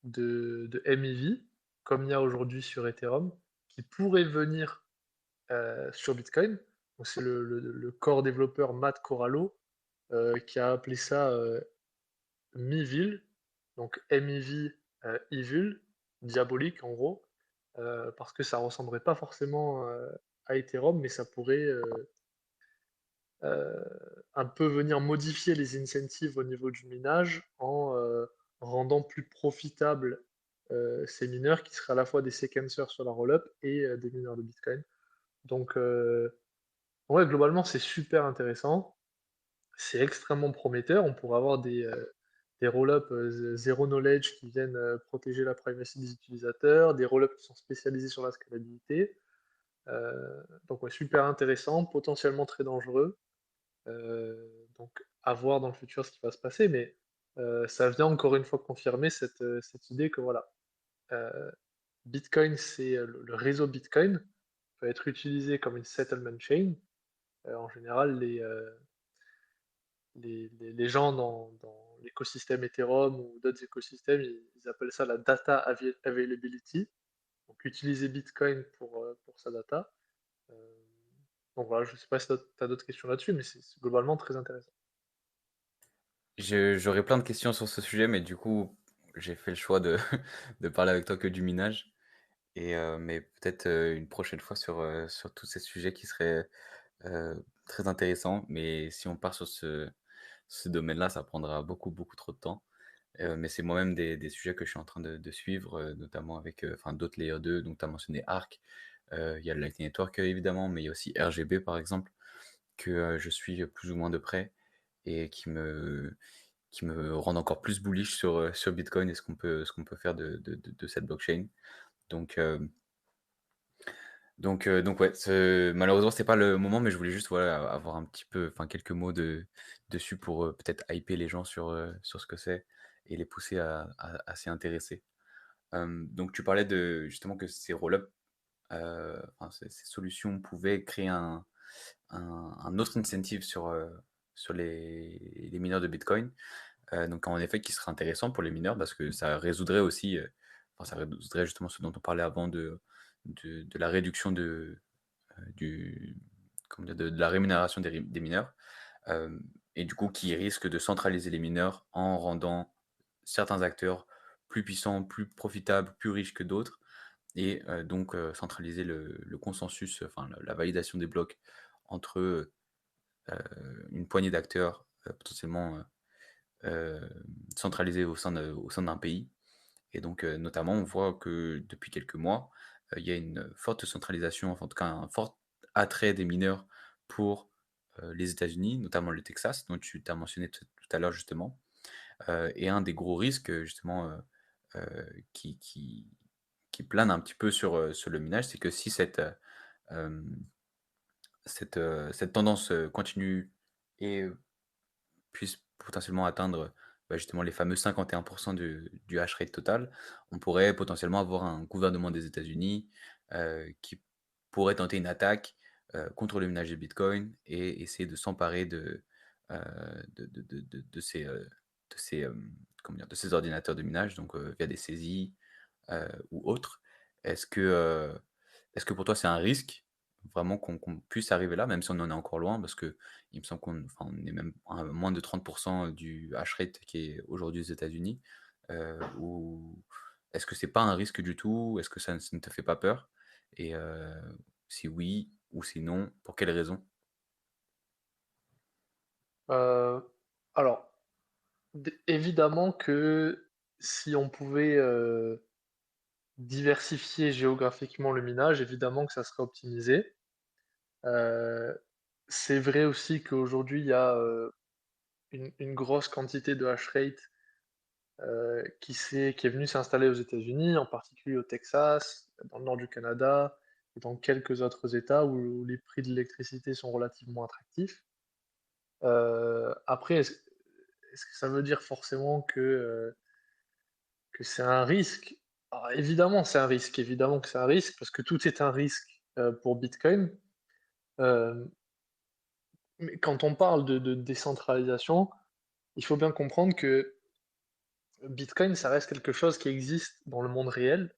de MEV, comme il y a aujourd'hui sur Ethereum, qui pourrait venir sur Bitcoin. Donc, c'est le core développeur Matt Corallo qui a appelé ça Miville, donc MEV, evil, diabolique en gros, parce que ça ressemblerait pas forcément à Ethereum, mais ça pourrait euh, un peu venir modifier les incentives au niveau du minage en rendant plus profitable ces mineurs qui seraient à la fois des sequencers sur la rollup et des mineurs de Bitcoin. Donc, ouais, globalement, c'est super intéressant. C'est extrêmement prometteur. On pourrait avoir des roll-ups zero knowledge qui viennent protéger la privacy des utilisateurs, des roll-ups qui sont spécialisés sur la scalabilité. Donc, ouais, super intéressant, potentiellement très dangereux. Donc, à voir dans le futur ce qui va se passer, mais ça vient encore une fois confirmer cette idée que voilà, euh, Bitcoin, c'est le réseau Bitcoin peut être utilisé comme une settlement chain. En général, les gens dans l'écosystème Ethereum ou d'autres écosystèmes, ils appellent ça la data availability. Donc, utiliser Bitcoin pour sa data. Euh, donc voilà, je ne sais pas si tu as d'autres questions là-dessus, mais c'est globalement très intéressant. J'aurais plein de questions sur ce sujet, mais du coup, j'ai fait le choix de, de parler avec toi que du minage. Mais peut-être une prochaine fois sur tous ces sujets qui seraient très intéressants. Mais si on part sur ce domaine-là, ça prendra beaucoup trop de temps. Mais c'est moi-même des sujets que je suis en train de suivre, notamment avec enfin, d'autres Layer 2. Donc, tu as mentionné Arc. Il y a le Lightning Network, évidemment, mais il y a aussi RGB, par exemple, que je suis plus ou moins de près et qui me rendent encore plus bullish sur Bitcoin et ce qu'on peut faire de cette blockchain. Donc, euh, donc ouais, malheureusement, c'est pas le moment, mais je voulais juste voilà, avoir un petit peu, enfin quelques mots dessus pour peut-être hyper les gens sur ce que c'est et les pousser à s'y intéresser. Donc tu parlais de justement que ces roll-up, enfin, ces solutions pouvaient créer un autre incentive sur les mineurs de Bitcoin. Donc en effet, qui serait intéressant pour les mineurs parce que ça résoudrait aussi, enfin, ça résoudrait justement ce dont on parlait avant de la réduction du, comment dire, de la rémunération des mineurs. Euh, et du coup, qui risque de centraliser les mineurs en rendant certains acteurs plus puissants, plus profitables, plus riches que d'autres, et donc centraliser le consensus, enfin la validation des blocs entre une poignée d'acteurs potentiellement euh, centralisés au sein d'un pays. Et donc, notamment, on voit que depuis quelques mois, il y a une forte centralisation, enfin, en tout cas un fort attrait des mineurs pour les États-Unis, notamment le Texas, dont tu as mentionné tout à l'heure justement. Et un des gros risques, justement, euh, qui, qui, qui plane un petit peu sur le minage, c'est que si euh, cette tendance continue et puisse potentiellement atteindre bah, justement les fameux 51% du hash rate total, on pourrait potentiellement avoir un gouvernement des États-Unis qui pourrait tenter une attaque contre le minage de Bitcoin et essayer de s'emparer de ces, comment dire, de ces ordinateurs de minage, donc via des saisies ou autres. Est-ce que, euh, est-ce que pour toi c'est un risque vraiment qu'on puisse arriver là, même si on en est encore loin, parce que il me semble enfin, on est même à moins de 30% du hash rate qui est aujourd'hui aux États-Unis. Ou est-ce que c'est pas un risque du tout? Est-ce que ça ne te fait pas peur? Et si oui ou si non, pour quelles raisons? Euh, alors, évidemment que si on pouvait diversifier géographiquement le minage, évidemment que ça serait optimisé. Euh, c'est vrai aussi qu'aujourd'hui, il y a une grosse quantité de hash rate qui est venue s'installer aux États-Unis, en particulier au Texas, dans le nord du Canada et dans quelques autres États où les prix de l'électricité sont relativement attractifs. Après, est-ce que ça veut dire forcément que c'est un risque? Alors, évidemment, c'est un risque. Évidemment que c'est un risque, parce que tout est un risque pour Bitcoin. Euh, mais quand on parle de décentralisation, il faut bien comprendre que Bitcoin, ça reste quelque chose qui existe dans le monde réel.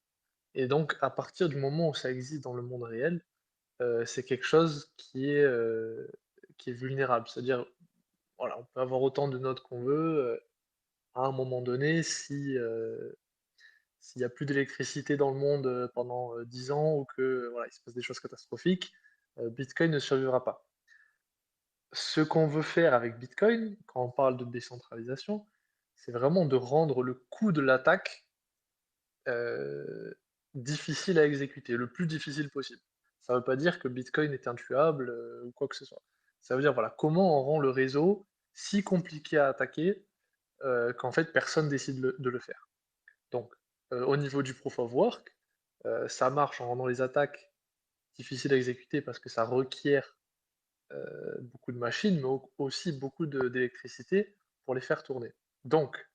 Et donc, à partir du moment où ça existe dans le monde réel, c'est quelque chose qui est vulnérable. C'est-à-dire, voilà, on peut avoir autant de notes qu'on veut. à un moment donné, si, s'il y a plus d'électricité dans le monde, pendant, 10 ans ou que, voilà, il se passe des choses catastrophiques, Bitcoin ne survivra pas. Ce qu'on veut faire avec Bitcoin, quand on parle de décentralisation, c'est vraiment de rendre le coût de l'attaque, heu, difficile à exécuter, le plus difficile possible. Ça ne veut pas dire que Bitcoin est intuable, ou quoi que ce soit. Ça veut dire, voilà, comment on rend le réseau si compliqué à attaquer, qu'en fait personne décide de le faire. Donc, au niveau du proof of work, ça marche en rendant les attaques difficiles à exécuter parce que ça requiert, beaucoup de machines, mais aussi beaucoup d'électricité pour les faire tourner. Donc,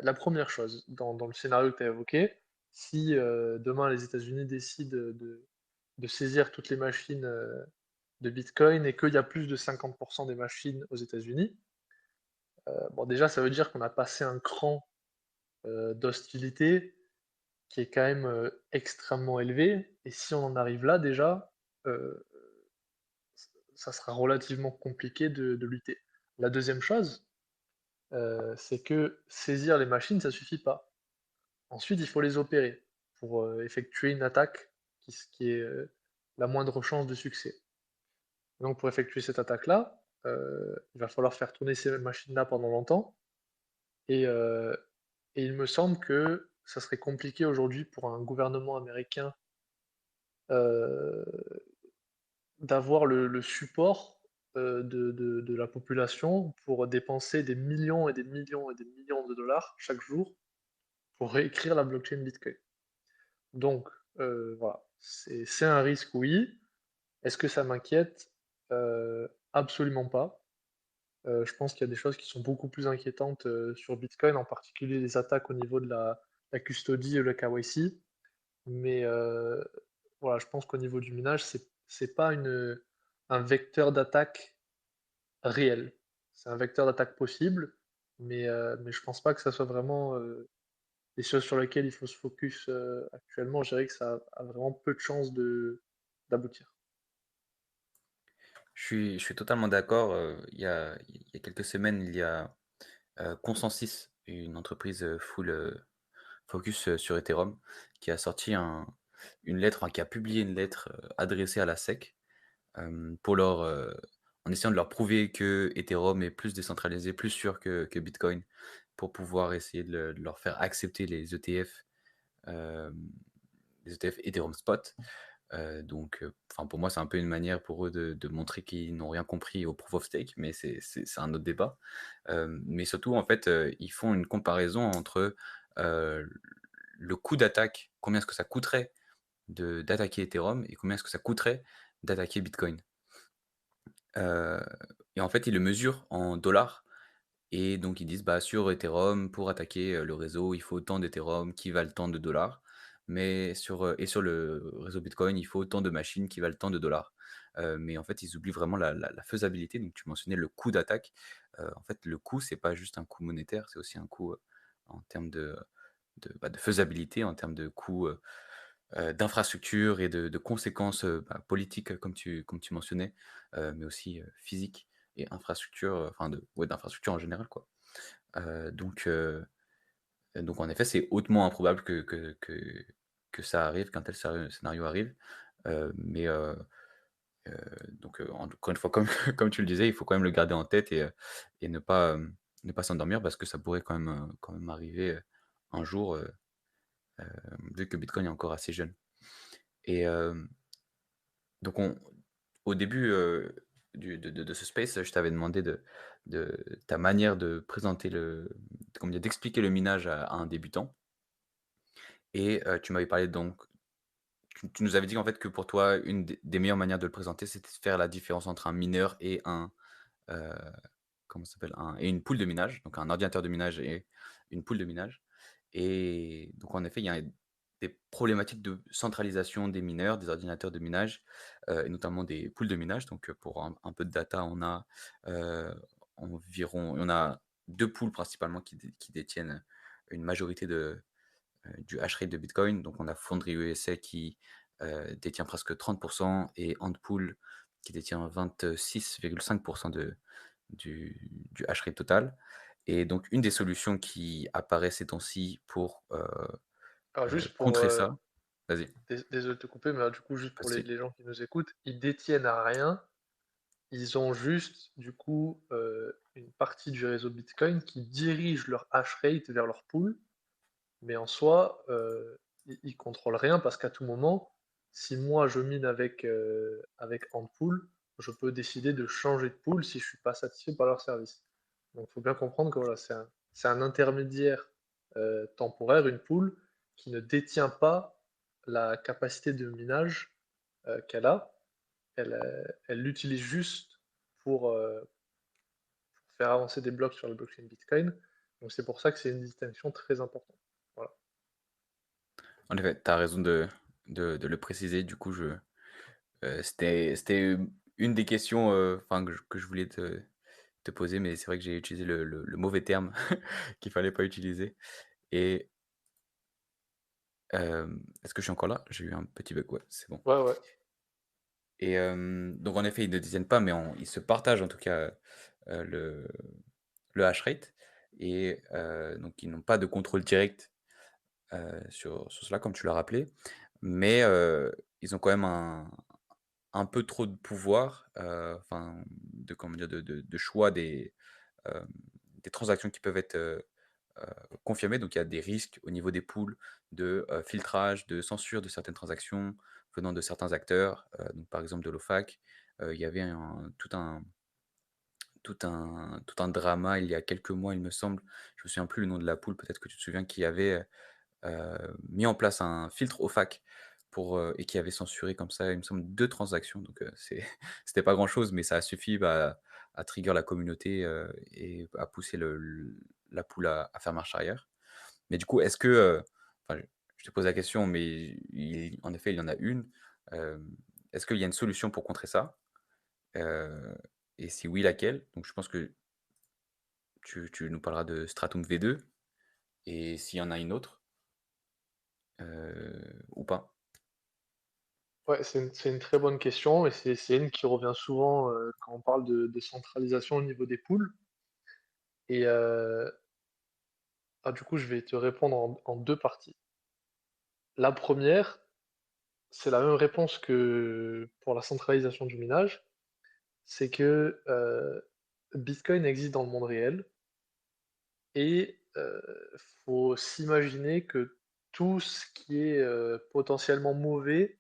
la première chose, dans le scénario que tu as évoqué, si, demain les États-Unis décident de saisir toutes les machines, de Bitcoin et qu'il y a plus de 50 des machines aux États-Unis, bon déjà ça veut dire qu'on a passé un cran, d'hostilité qui est quand même, extrêmement élevé et si on en arrive là déjà, heu, ça sera relativement compliqué de lutter. La deuxième chose, c'est que saisir les machines, ça suffit pas. Ensuite, il faut les opérer pour, effectuer une attaque qui ait, la moindre chance de succès. Donc pour effectuer cette attaque-là, il va falloir faire tourner ces machines-là pendant longtemps et heu et il me semble que ça serait compliqué aujourd'hui pour un gouvernement américain, heu, d'avoir le support, de la population pour dépenser des millions et des millions et des millions de dollars chaque jour pour réécrire la blockchain Bitcoin. Donc, voilà, c'est un risque, oui. Est-ce que ça m'inquiète? Absolument pas. Je pense qu'il y a des choses qui sont beaucoup plus inquiétantes, sur Bitcoin, en particulier les attaques au niveau de la custody et le KYC. Mais, voilà, je pense qu'au niveau du minage, c'est pas un vecteur d'attaque réel. C'est un vecteur d'attaque possible, mais je pense pas que ça soit vraiment, les choses sur lesquelles il faut se focus, actuellement. Je dirais que ça a vraiment peu de chances d'aboutir. Je suis totalement d'accord, il y a quelques semaines, il y a, Consensus, une entreprise, full, focus, sur Ethereum, qui a sorti une lettre, enfin qui a publié une lettre, adressée à la SEC, pour en essayant de leur prouver que Ethereum est plus décentralisé, plus sûr que Bitcoin, pour pouvoir essayer de leur faire accepter hem, les ETF Ethereum Spot. Donc, enfin pour moi, c'est un peu une manière pour eux de montrer qu'ils n'ont rien compris au proof of stake, mais c'est un autre débat. Mais surtout, en fait, ils font une comparaison entre, heu, le coût d'attaque, combien est-ce que ça coûterait d'attaquer Ethereum et combien est-ce que ça coûterait d'attaquer Bitcoin. Heu et en fait, ils le mesurent en dollars et donc ils disent: «Bah, sur Ethereum, pour attaquer, le réseau, il faut tant d'Ethereum qui valent tant de dollars, mais sur le réseau Bitcoin, il faut tant de machines qui valent tant de dollars». Mais en fait, ils oublient vraiment la faisabilité. Donc tu mentionnais le coût d'attaque. En fait, le coût, c'est pas juste un coût monétaire, c'est aussi un coût, en termes de faisabilité, en termes de coût, d'infrastructure et de conséquences, politiques, comme tu mentionnais, mais aussi, physiques et infrastructures, enfin d'infrastructures en général, quoi. Heu, donc heu donc en effet, c'est hautement improbable que ça arrive, qu'un tel scénario arrive, mais encore une fois, comme comme tu le disais, il faut quand même le garder en tête et ne pas s'endormir parce que ça pourrait quand même arriver, un jour, vu que Bitcoin est encore assez jeune et donc au début, de ce space, je t'avais demandé de ta manière de présenter comment dire? D'expliquer le minage à un débutant et tu m'avais parlé donc tu nous avais dit en fait que pour toi, une des meilleures manières de le présenter, c'était de faire la différence entre un mineur et heu, comment ça s'appelle? Une poule de minage, donc un ordinateur de minage et une poule de minage et donc en effet, il y a des problématiques de centralisation des mineurs, des ordinateurs de minage, et notamment des poules de minage. Donc, pour un peu de data, heu, on a 2 poules principalement qui détiennent une majorité du hash rate de Bitcoin. Donc on a Foundry USA qui, détient presque 30 et Antpool qui détient 26,5 du hash rate total Et donc une des solutions qui apparaît ces temps-ci pour, Alors juste pour, contrer ça, vas-y, désolé de te couper, mais du coup, juste pas pour de souci. les gens qui nous écoutent, ils détiennent à rien. Ils ont juste, du coup, une partie du réseau Bitcoin qui dirige leur hash rate vers leur pool, mais en soi, ils contrôlent rien parce qu'à tout moment, si moi je mine avec Antpool, je peux décider de changer de pool si je suis pas satisfait par leur service. Donc il faut bien comprendre que voilà, c'est un intermédiaire temporaire, une pool, qui ne détient pas la capacité de minage qu'elle a. Elle l'utilise juste pour faire avancer des blocs sur le blockchain Bitcoin. Donc c'est pour ça que c'est une distinction très importante. Voilà. En effet, tu as raison de le préciser. Du coup, c'était une des questions, enfin que je voulais te poser, mais c'est vrai que j'ai utilisé le mauvais terme qu'il fallait pas utiliser et est-ce que je suis encore là? J'ai eu un petit bug, ouais, c'est bon. Ouais, ouais. Et donc en effet, ils ne détiennent pas, mais ils se partagent en tout cas, heu, le le hash rate et donc ils n'ont pas de contrôle direct, sur cela comme tu l'as rappelé. Mais ils ont quand même un peu trop de pouvoir, enfin de comment dire? De choix hem, des transactions qui peuvent être, heu, confirmées. Donc il y a des risques au niveau des pools de, filtrage, de censure de certaines transactions venant de certains acteurs, donc par exemple de l'OFAC. Il y avait tout un drama il y a quelques mois, il me semble. Je me souviens plus le nom de la pool, peut-être que tu te souviens, qui avait, mis en place un filtre OFAC et qui avait censuré comme ça, il me semble 2 transactions. Donc c'était pas grand-chose, mais ça a suffi, bah, à trigger la communauté, et à pousser la pool à faire marche arrière. Mais du coup, est-ce que, enfin, je te pose la question, mais en effet, il y en a une. Est-ce qu'il y a une solution pour contrer ça? Heu et si oui, laquelle? Donc je pense que tu nous parleras de Stratum V2 et s'il y en a une autre, ou pas? Ouais, c'est une très bonne question et c'est une qui revient souvent quand on parle de centralisation au niveau des pools. Et du coup, je vais te répondre en deux parties. La première, c'est la même réponse que pour la centralisation du minage, c'est que Bitcoin existe dans le monde réel et faut s'imaginer que tout ce qui est potentiellement mauvais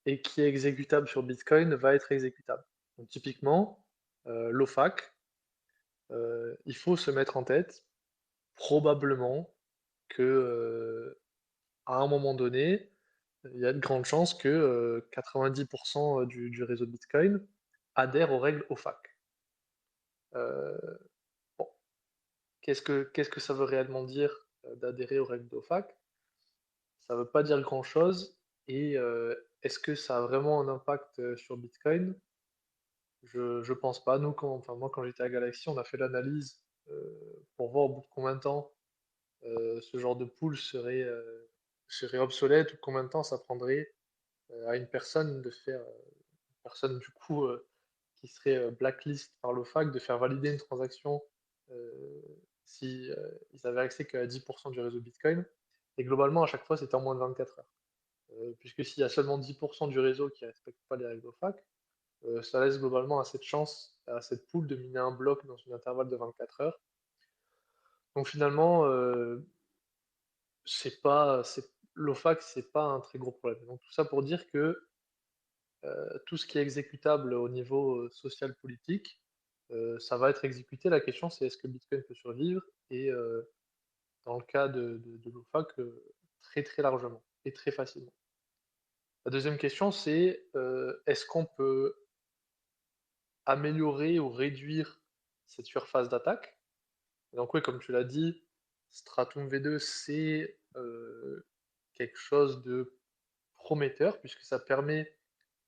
et qui est exécutable sur Bitcoin va être exécutable. Donc typiquement, l'OFAC, il faut se mettre en tête probablement que à un moment donné, il y a de grandes chances que 90% du réseau Bitcoin adhère aux règles OFAC. Euh, bon, qu'est-ce que ça veut réellement dire d'adhérer aux règles d'OFAC? Ça ne veut pas dire grand-chose. Et est-ce que ça a vraiment un impact sur Bitcoin? Je pense pas. Nous, enfin, moi, quand j'étais à Galaxy, on a fait l'analyse pour voir au bout de combien de temps ce genre de pool serait obsolète ou combien de temps ça prendrait à une personne de faire, une personne du coup qui serait blacklist par l'OFAC, de faire valider une transaction si ils avaient accès qu'à 10% du réseau Bitcoin. Et globalement, à chaque fois, c'était en moins de 24 heures. Puisque s'il y a seulement 10% du réseau qui ne respecte pas les règles OFAC, ça laisse globalement assez de chance à cette pool de miner un bloc dans une intervalle de 24 heures. Donc finalement, l'OFAC, c'est pas un très gros problème. Donc tout ça pour dire que tout ce qui est exécutable au niveau social politique, ça va être exécuté. La question c'est est-ce que Bitcoin peut survivre? Et dans le cas de l'OFAC, très très largement et très facilement. La deuxième question c'est est-ce qu'on peut améliorer ou réduire cette surface d'attaque? Donc oui, comme tu l'as dit, Stratum V2 c'est quelque chose de prometteur puisque ça permet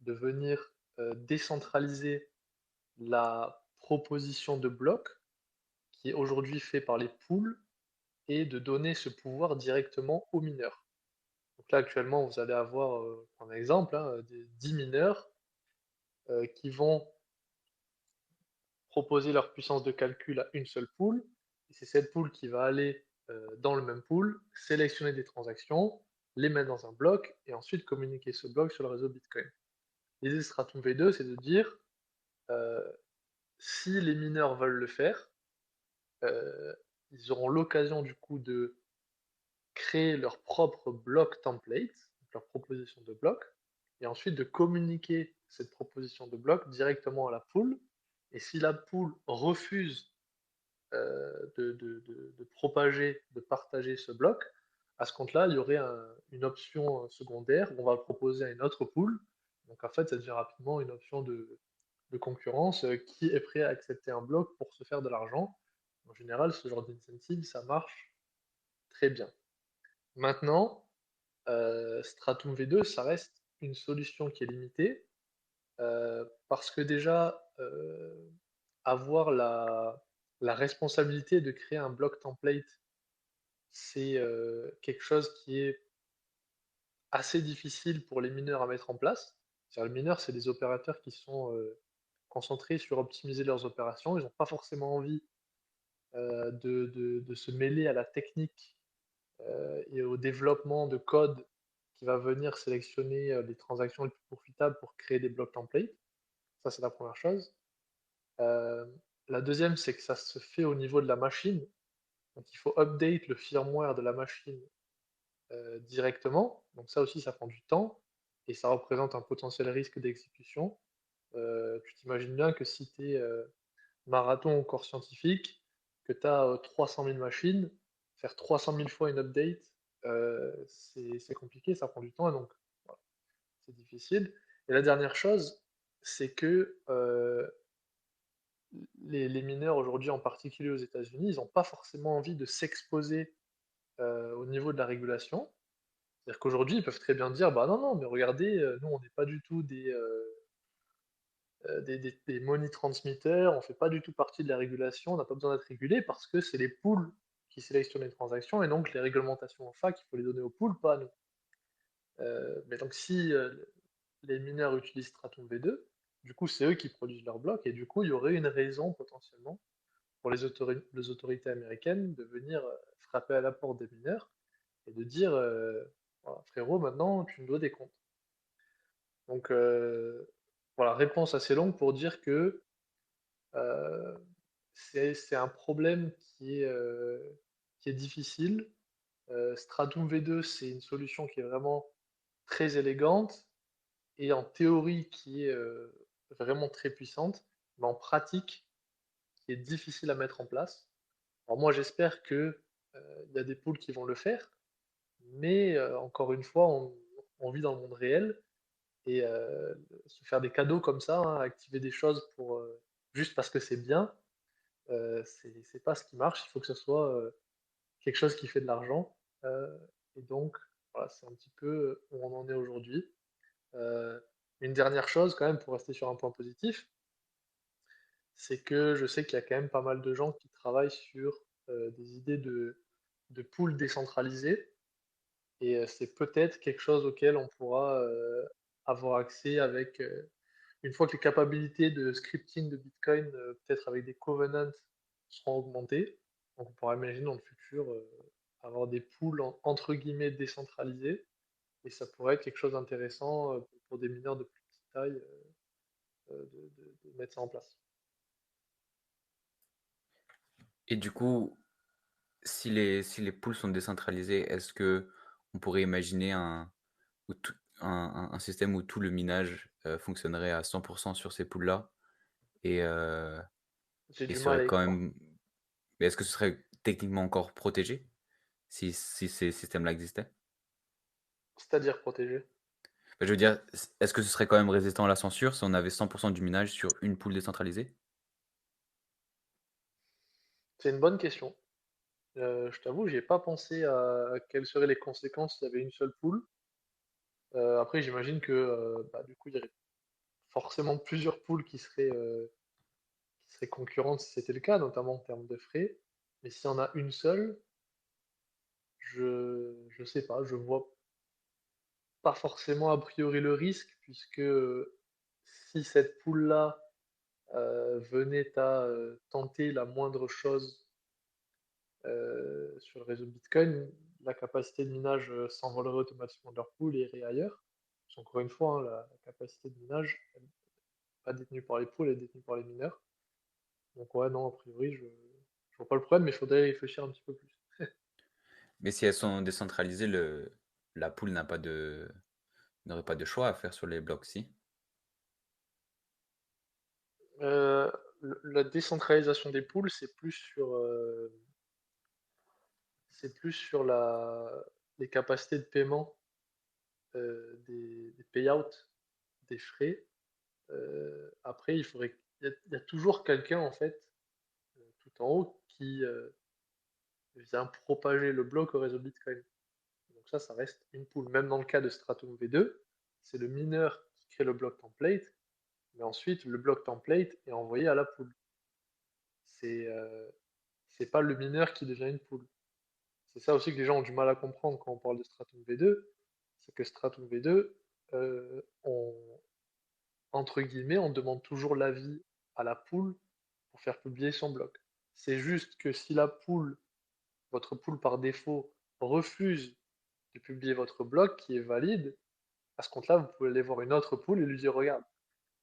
de venir décentraliser la proposition de bloc qui est aujourd'hui fait par les pools et de donner ce pouvoir directement aux mineurs. Donc là actuellement vous allez avoir, un exemple, hein, des 10 mineurs qui vont proposer leur puissance de calcul à une seule pool, et c'est cette pool qui va aller dans le même pool, sélectionner des transactions, les mettre dans un bloc, et ensuite communiquer ce bloc sur le réseau Bitcoin. L'idée de Stratum V2, c'est de dire, euh, si les mineurs veulent le faire, euh, ils auront l'occasion du coup de créer leur propre bloc template, leur proposition de bloc, et ensuite de communiquer cette proposition de bloc directement à la pool. Et si la pool refuse de propager, de partager ce bloc, à ce compte-là, il y aurait une option secondaire où on va le proposer à une autre pool. Donc en fait, ça devient rapidement une option de concurrence qui est prêt à accepter un bloc pour se faire de l'argent. En général, ce genre d'incentive, ça marche très bien. Maintenant, Stratum V2, ça reste une solution qui est limitée, parce que déjà, avoir la responsabilité de créer un bloc template, c'est quelque chose qui est assez difficile pour les mineurs à mettre en place. C'est-à-dire, les mineurs, c'est des opérateurs qui sont concentrés sur optimiser leurs opérations. Ils n'ont pas forcément envie de se mêler à la technique et au développement de code qui va venir sélectionner les transactions les plus profitables pour créer des blocs templates. Ça, c'est la première chose. Euh, la deuxième, c'est que ça se fait au niveau de la machine. Donc, il faut update le firmware de la machine directement. Donc, ça aussi, ça prend du temps et ça représente un potentiel risque d'exécution. Tu t'imagines bien que si tu es marathon ou corps scientifique, que tu as 300 000 machines, faire 300 000 fois une update, c'est compliqué, ça prend du temps, et donc voilà, c'est difficile. Et la dernière chose, c'est que les mineurs aujourd'hui, en particulier aux États-Unis, ils n'ont pas forcément envie de s'exposer au niveau de la régulation. C'est-à-dire qu'aujourd'hui, ils peuvent très bien dire, bah non, non, mais regardez, nous, on n'est pas du tout des money transmitters, on ne fait pas du tout partie de la régulation, on n'a pas besoin d'être régulé parce que c'est les pools qui sélectionnent les transactions et donc les réglementations en fac, il faut les donner aux pools, pas à nous. Mais donc si les mineurs utilisent Stratum V2, du coup c'est eux qui produisent leurs blocs et du coup il y aurait une raison potentiellement pour les autorités américaines de venir frapper à la porte des mineurs et de dire voilà, frérot, maintenant tu nous dois des comptes. Donc voilà, réponse assez longue pour dire que euh, c'est un problème qui est difficile. Stratum V2, c'est une solution qui est vraiment très élégante et en théorie qui est vraiment très puissante, mais en pratique qui est difficile à mettre en place. Alors moi j'espère que il y a des pools qui vont le faire, mais encore une fois on vit dans le monde réel et se faire des cadeaux comme ça, hein, activer des choses pour juste parce que c'est bien, c'est pas ce qui marche. Il faut que ce soit quelque chose qui fait de l'argent. Euh, et donc, voilà, c'est un petit peu où on en est aujourd'hui. Euh, une dernière chose, quand même, pour rester sur un point positif, c'est que je sais qu'il y a quand même pas mal de gens qui travaillent sur des idées de pools décentralisés. Et c'est peut-être quelque chose auquel on pourra avoir accès avec, une fois que les capacités de scripting de Bitcoin, peut-être avec des covenants, seront augmentées. Donc on pourra imaginer dans le futur avoir des pools entre guillemets décentralisés. Et ça pourrait être quelque chose d'intéressant pour des mineurs de plus petite taille de mettre ça en place. Et du coup, si les pools sont décentralisés, est-ce que on pourrait imaginer où un système où tout le minage fonctionnerait à 100% sur ces pools-là et, euh, J'ai et du mal serait à y quand croire. même. Mais est-ce que ce serait techniquement encore protégé si ces systèmes-là existaient? C'est-à-dire protégé. Je veux dire, est-ce que ce serait quand même résistant à la censure si on avait 100% du minage sur une pool décentralisée? C'est une bonne question. Je t'avoue, j'ai pas pensé à quelles seraient les conséquences s'il y avait une seule pool. Après, j'imagine que bah, du coup, il y aurait forcément plusieurs pools qui seraient concurrentes si c'était le cas, notamment en termes de frais. Mais s'il y en a une seule, je sais pas, je vois pas forcément a priori le risque, puisque si cette pool-là venait à tenter la moindre chose sur le réseau Bitcoin, la capacité de minage s'envolerait automatiquement de leur pool et irait ailleurs. Parce qu'encore une fois, hein, la capacité de minage, elle n'est pas détenue par les pools, elle est détenue par les mineurs. Donc ouais, non, a priori, je vois pas le problème, mais il faudrait y réfléchir un petit peu plus. Mais si elles sont décentralisées, la pool n'aurait pas de choix à faire sur les blocs, si? Euh, la décentralisation des pools, c'est plus sur les capacités de paiement des payouts, des frais. Après, il y a toujours quelqu'un en fait, tout en haut, qui vient propager le bloc au réseau Bitcoin. Donc ça reste une pool. Même dans le cas de Stratum V2, c'est le mineur qui crée le bloc template, mais ensuite le bloc template est envoyé à la pool. C'est c'est pas le mineur qui devient une pool. C'est ça aussi que les gens ont du mal à comprendre quand on parle de Stratum V2, c'est que Stratum V2, entre guillemets, on demande toujours l'avis à la pool pour faire publier son bloc. C'est juste que si la pool, votre pool par défaut, refuse de publier votre bloc qui est valide, à ce compte-là, vous pouvez aller voir une autre pool et lui dire, regarde,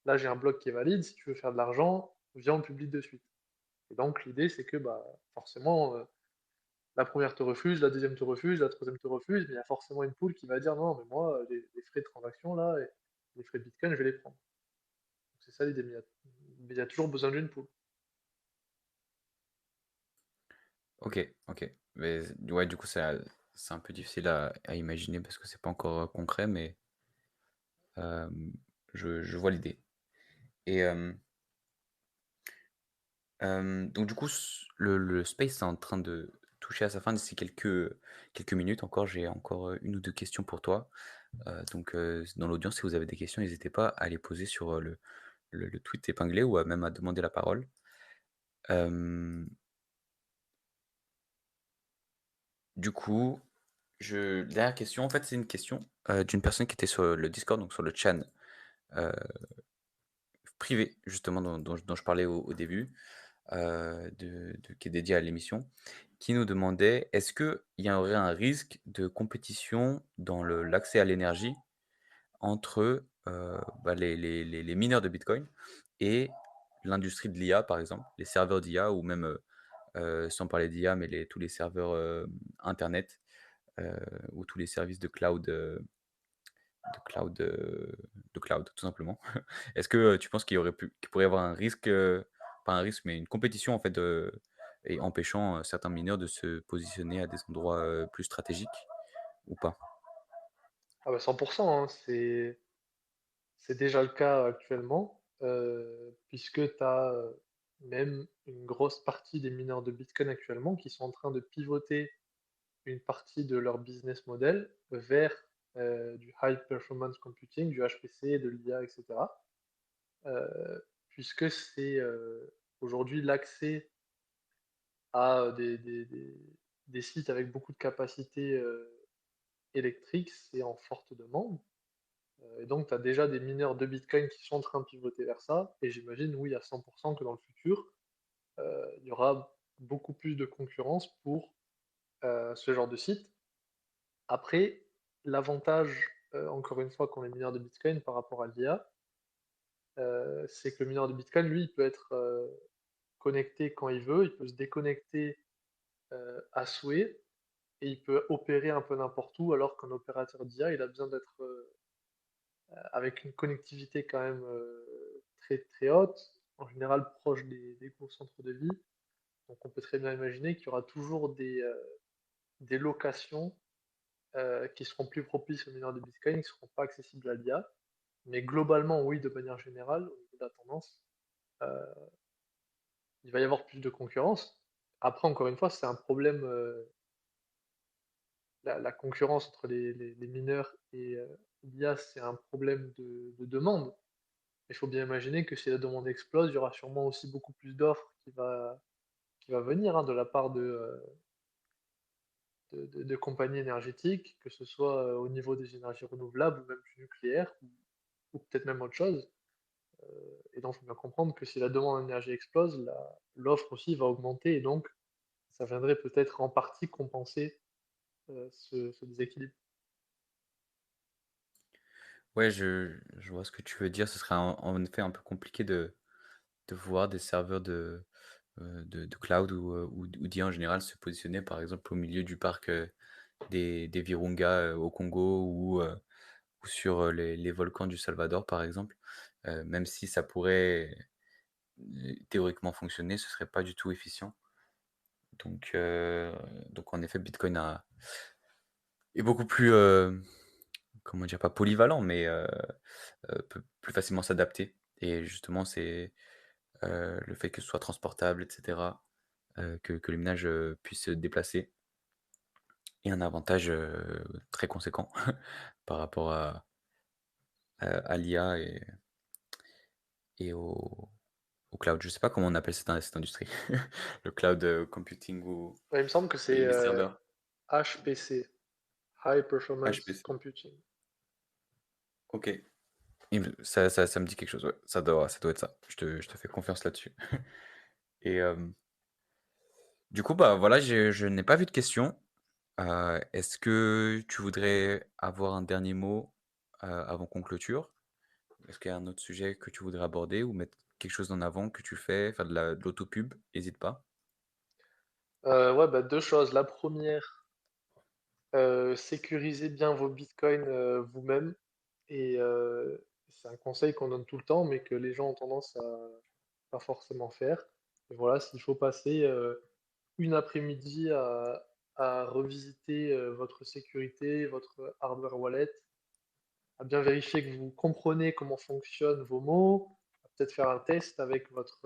là j'ai un bloc qui est valide, si tu veux faire de l'argent, viens, on le publie de suite. Et donc l'idée, c'est que bah, forcément, la première te refuse, la deuxième te refuse, la troisième te refuse, mais il y a forcément une pool qui va dire, non, mais moi, les frais de transaction, là, et les frais de Bitcoin, je vais les prendre. C'est ça l'idée, mais il y a toujours besoin d'une pool. Ok, ok. Mais ouais, du coup, c'est un peu difficile à imaginer parce que c'est pas encore concret, mais euh, je vois l'idée. Et donc du coup, le space est en train de toucher à sa fin d'ici quelques minutes encore. J'ai encore une ou deux questions pour toi. Donc dans l'audience, si vous avez des questions, n'hésitez pas à les poser sur le tweet épinglé ou même à demander la parole. Euh, du coup, dernière question, en fait, c'est une question d'une personne qui était sur le Discord, donc sur le chat euh, privé, justement, dont je parlais au début, qui est dédié à l'émission, qui nous demandait est-ce qu'il y aurait un risque de compétition dans l'accès à l'énergie entre les mineurs de Bitcoin et l'industrie de l'IA, par exemple, les serveurs d'IA ou même, sans parler d'IA, mais tous les serveurs Internet euh, ou tous les services de cloud, tout simplement. Est-ce que tu penses qu'il pourrait y avoir un risque, pas un risque, mais une compétition en fait, et empêchant certains mineurs de se positionner à des endroits plus stratégiques ou pas? Ah bah 100%, hein, c'est déjà le cas actuellement, puisque tu as même une grosse partie des mineurs de Bitcoin actuellement qui sont en train de pivoter une partie de leur business model vers du high performance computing, du HPC, de l'IA, etc. Puisque c'est aujourd'hui l'accès à des sites avec beaucoup de capacité électrique, c'est en forte demande. Et donc, tu as déjà des mineurs de Bitcoin qui sont en train de pivoter vers ça. Et j'imagine, oui, à 100% que dans le futur, il y aura beaucoup plus de concurrence pour ce genre de site. Après, l'avantage, encore une fois, qu'ont les mineurs de Bitcoin par rapport à l'IA, c'est que le mineur de Bitcoin, lui, il peut être connecté quand il veut, il peut se déconnecter à souhait, et il peut opérer un peu n'importe où, alors qu'un opérateur d'IA, il a besoin d'être avec une connectivité quand même très très haute, en général proche des gros centres de vie. Donc on peut très bien imaginer qu'il y aura toujours des locations qui seront plus propices aux mineurs de Bitcoin, qui ne seront pas accessibles à l'IA. Mais globalement, oui, de manière générale, au niveau de la tendance, euh, il va y avoir plus de concurrence. Après, encore une fois, c'est un problème, la concurrence entre les mineurs et l'IA, c'est un problème de demande. Il faut bien imaginer que si la demande explose, il y aura sûrement aussi beaucoup plus d'offres qui va venir hein, de la part de compagnies énergétiques, que ce soit au niveau des énergies renouvelables ou même du nucléaire, ou peut-être même autre chose. Et donc, il faut bien comprendre que si la demande en énergie explose, l'offre aussi va augmenter et donc ça viendrait peut-être en partie compenser ce déséquilibre. Ouais, je vois ce que tu veux dire. Ce serait en effet un peu compliqué de voir des serveurs de cloud ou d'IA en général se positionner, par exemple, au milieu du parc, des Virunga, au Congo ou sur, les volcans du Salvador, par exemple. Même si ça pourrait, théoriquement fonctionner, ce serait pas du tout efficient. Donc heu, donc en effet, Bitcoin est beaucoup plus, comment dire? Pas polyvalent, mais peut plus facilement s'adapter et justement, c'est, le fait que ce soit transportable et cetera, que le minage, puisse se déplacer est un avantage, très conséquent par rapport à l'IA et au cloud. Je sais pas comment on appelle cette industrie. Le cloud, computing ou Ouais, il me semble que les c'est serveurs HPC, High Performance HPC. Computing. OK. Ça me dit quelque chose, ouais. Ça doit être ça. Je te fais confiance là-dessus et du coup, bah, voilà, je n'ai pas vu de questions. Est-ce que tu voudrais avoir un dernier mot, avant qu'on clôture? Est-ce qu'il y a un autre sujet que tu voudrais aborder ou mettre quelque chose en avant que tu fais, faire de l'autopub? Hésite pas. Ouais, bah, 2 choses. La première, sécurisez bien vos bitcoins vous-même. Et c'est un conseil qu'on donne tout le temps, mais que les gens ont tendance à pas forcément faire. Et voilà, s'il faut passer une après-midi à revisiter votre sécurité, votre hardware wallet, à bien vérifier que vous comprenez comment fonctionnent vos mots, à peut-être faire un test avec votre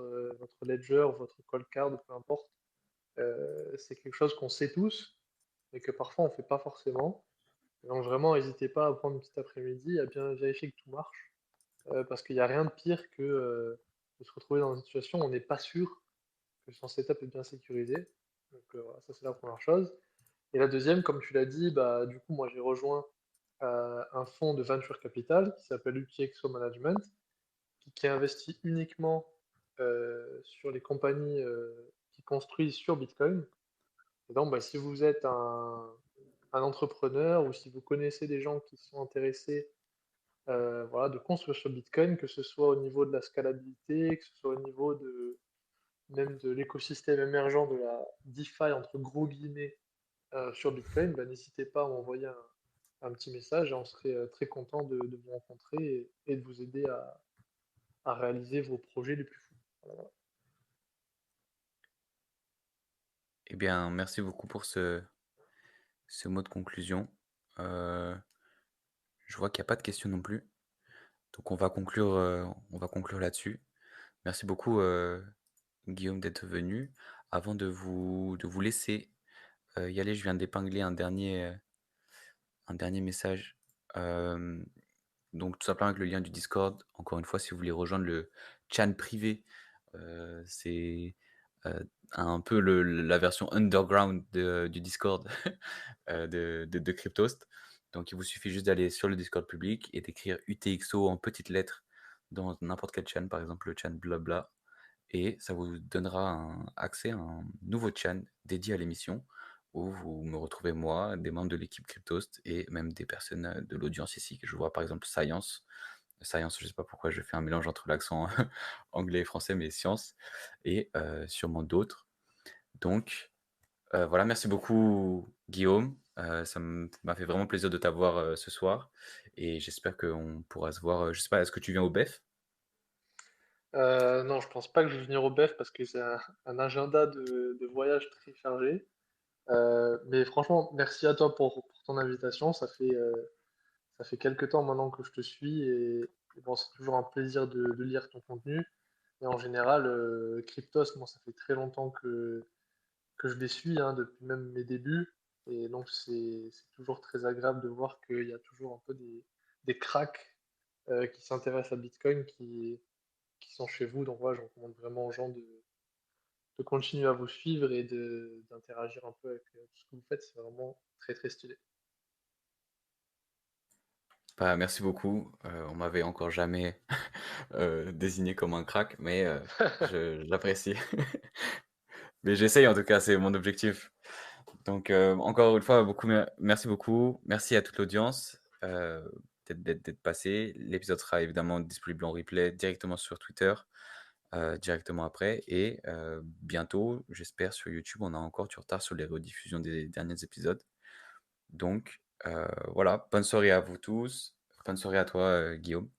ledger, votre cold card, peu importe. C'est quelque chose qu'on sait tous, mais que parfois on fait pas forcément. Donc vraiment, n'hésitez pas à prendre une petite après-midi, à bien vérifier que tout marche, parce qu'il n'y a rien de pire que de se retrouver dans une situation où on n'est pas sûr que son setup est bien sécurisé. Donc voilà, ça c'est la première chose. Et la deuxième, comme tu l'as dit, bah, du coup, moi j'ai rejoint un fonds de venture capital qui s'appelle UTXO Management, qui investit uniquement sur les compagnies qui construisent sur Bitcoin. Et donc, bah, si vous êtes un entrepreneur ou si vous connaissez des gens qui sont intéressés voilà, de construire sur Bitcoin, que ce soit au niveau de la scalabilité, que ce soit au niveau même de l'écosystème émergent de la DeFi entre gros guillemets sur Bitcoin, bah, n'hésitez pas à m'envoyer un petit message et on serait très content de vous rencontrer et de vous aider à réaliser vos projets les plus fous. Voilà. Eh bien, merci beaucoup pour ce mot de conclusion. Heu, je vois qu'il y a pas de questions non plus, donc on va conclure là-dessus. Merci beaucoup, Guillaume, d'être venu. Avant de vous laisser, y aller, je viens d'épingler un dernier message. Hem, donc tout simplement avec le lien du Discord. Encore une fois, si vous voulez rejoindre le chan privé, c'est, un peu la version underground du Discord, de Cryptost. Donc il vous suffit juste d'aller sur le Discord public et d'écrire UTXO en petites lettres dans n'importe quel chan, par exemple le chan blabla et ça vous donnera accès à un nouveau chan dédié à l'émission où vous me retrouvez moi, des membres de l'équipe Cryptost et même des personnes de l'audience ici. Que je vois par exemple Science. Science, je ne sais pas pourquoi je fais un mélange entre l'accent anglais et français, mais Science et sûrement d'autres. Donc voilà, merci beaucoup Guillaume. M'a fait vraiment plaisir de t'avoir ce soir et j'espère qu'on pourra se voir. Je sais pas, est-ce que tu viens au BEF? Non, je pense pas que je vais venir au BEF parce que c'est un agenda de voyage très chargé. Mais franchement, merci à toi pour ton invitation. Ça fait quelques temps maintenant que je te suis et bon, c'est toujours un plaisir de lire ton contenu. Et en général, Cryptos, moi, ça fait très longtemps que je les suis, hein, depuis même mes débuts. Et donc, c'est toujours très agréable de voir qu'il y a toujours un peu des cracks qui s'intéressent à Bitcoin qui sont chez vous. Donc, voilà, je recommande vraiment aux gens de continuer à vous suivre et d'interagir un peu avec tout ce que vous faites. C'est vraiment très, très stylé. Bah, merci beaucoup. On m'avait encore jamais désigner comme un crack, mais je l'apprécie. Mais j'essaye en tout cas, c'est mon objectif. Donc encore une fois, merci beaucoup. Merci à toute l'audience, d'être passé. L'épisode sera évidemment disponible en replay directement sur Twitter, directement après et bientôt, j'espère sur YouTube. On a encore du retard sur les rediffusions des derniers épisodes. Donc voilà, bonne soirée à vous tous. Bonne soirée à toi, Guillaume.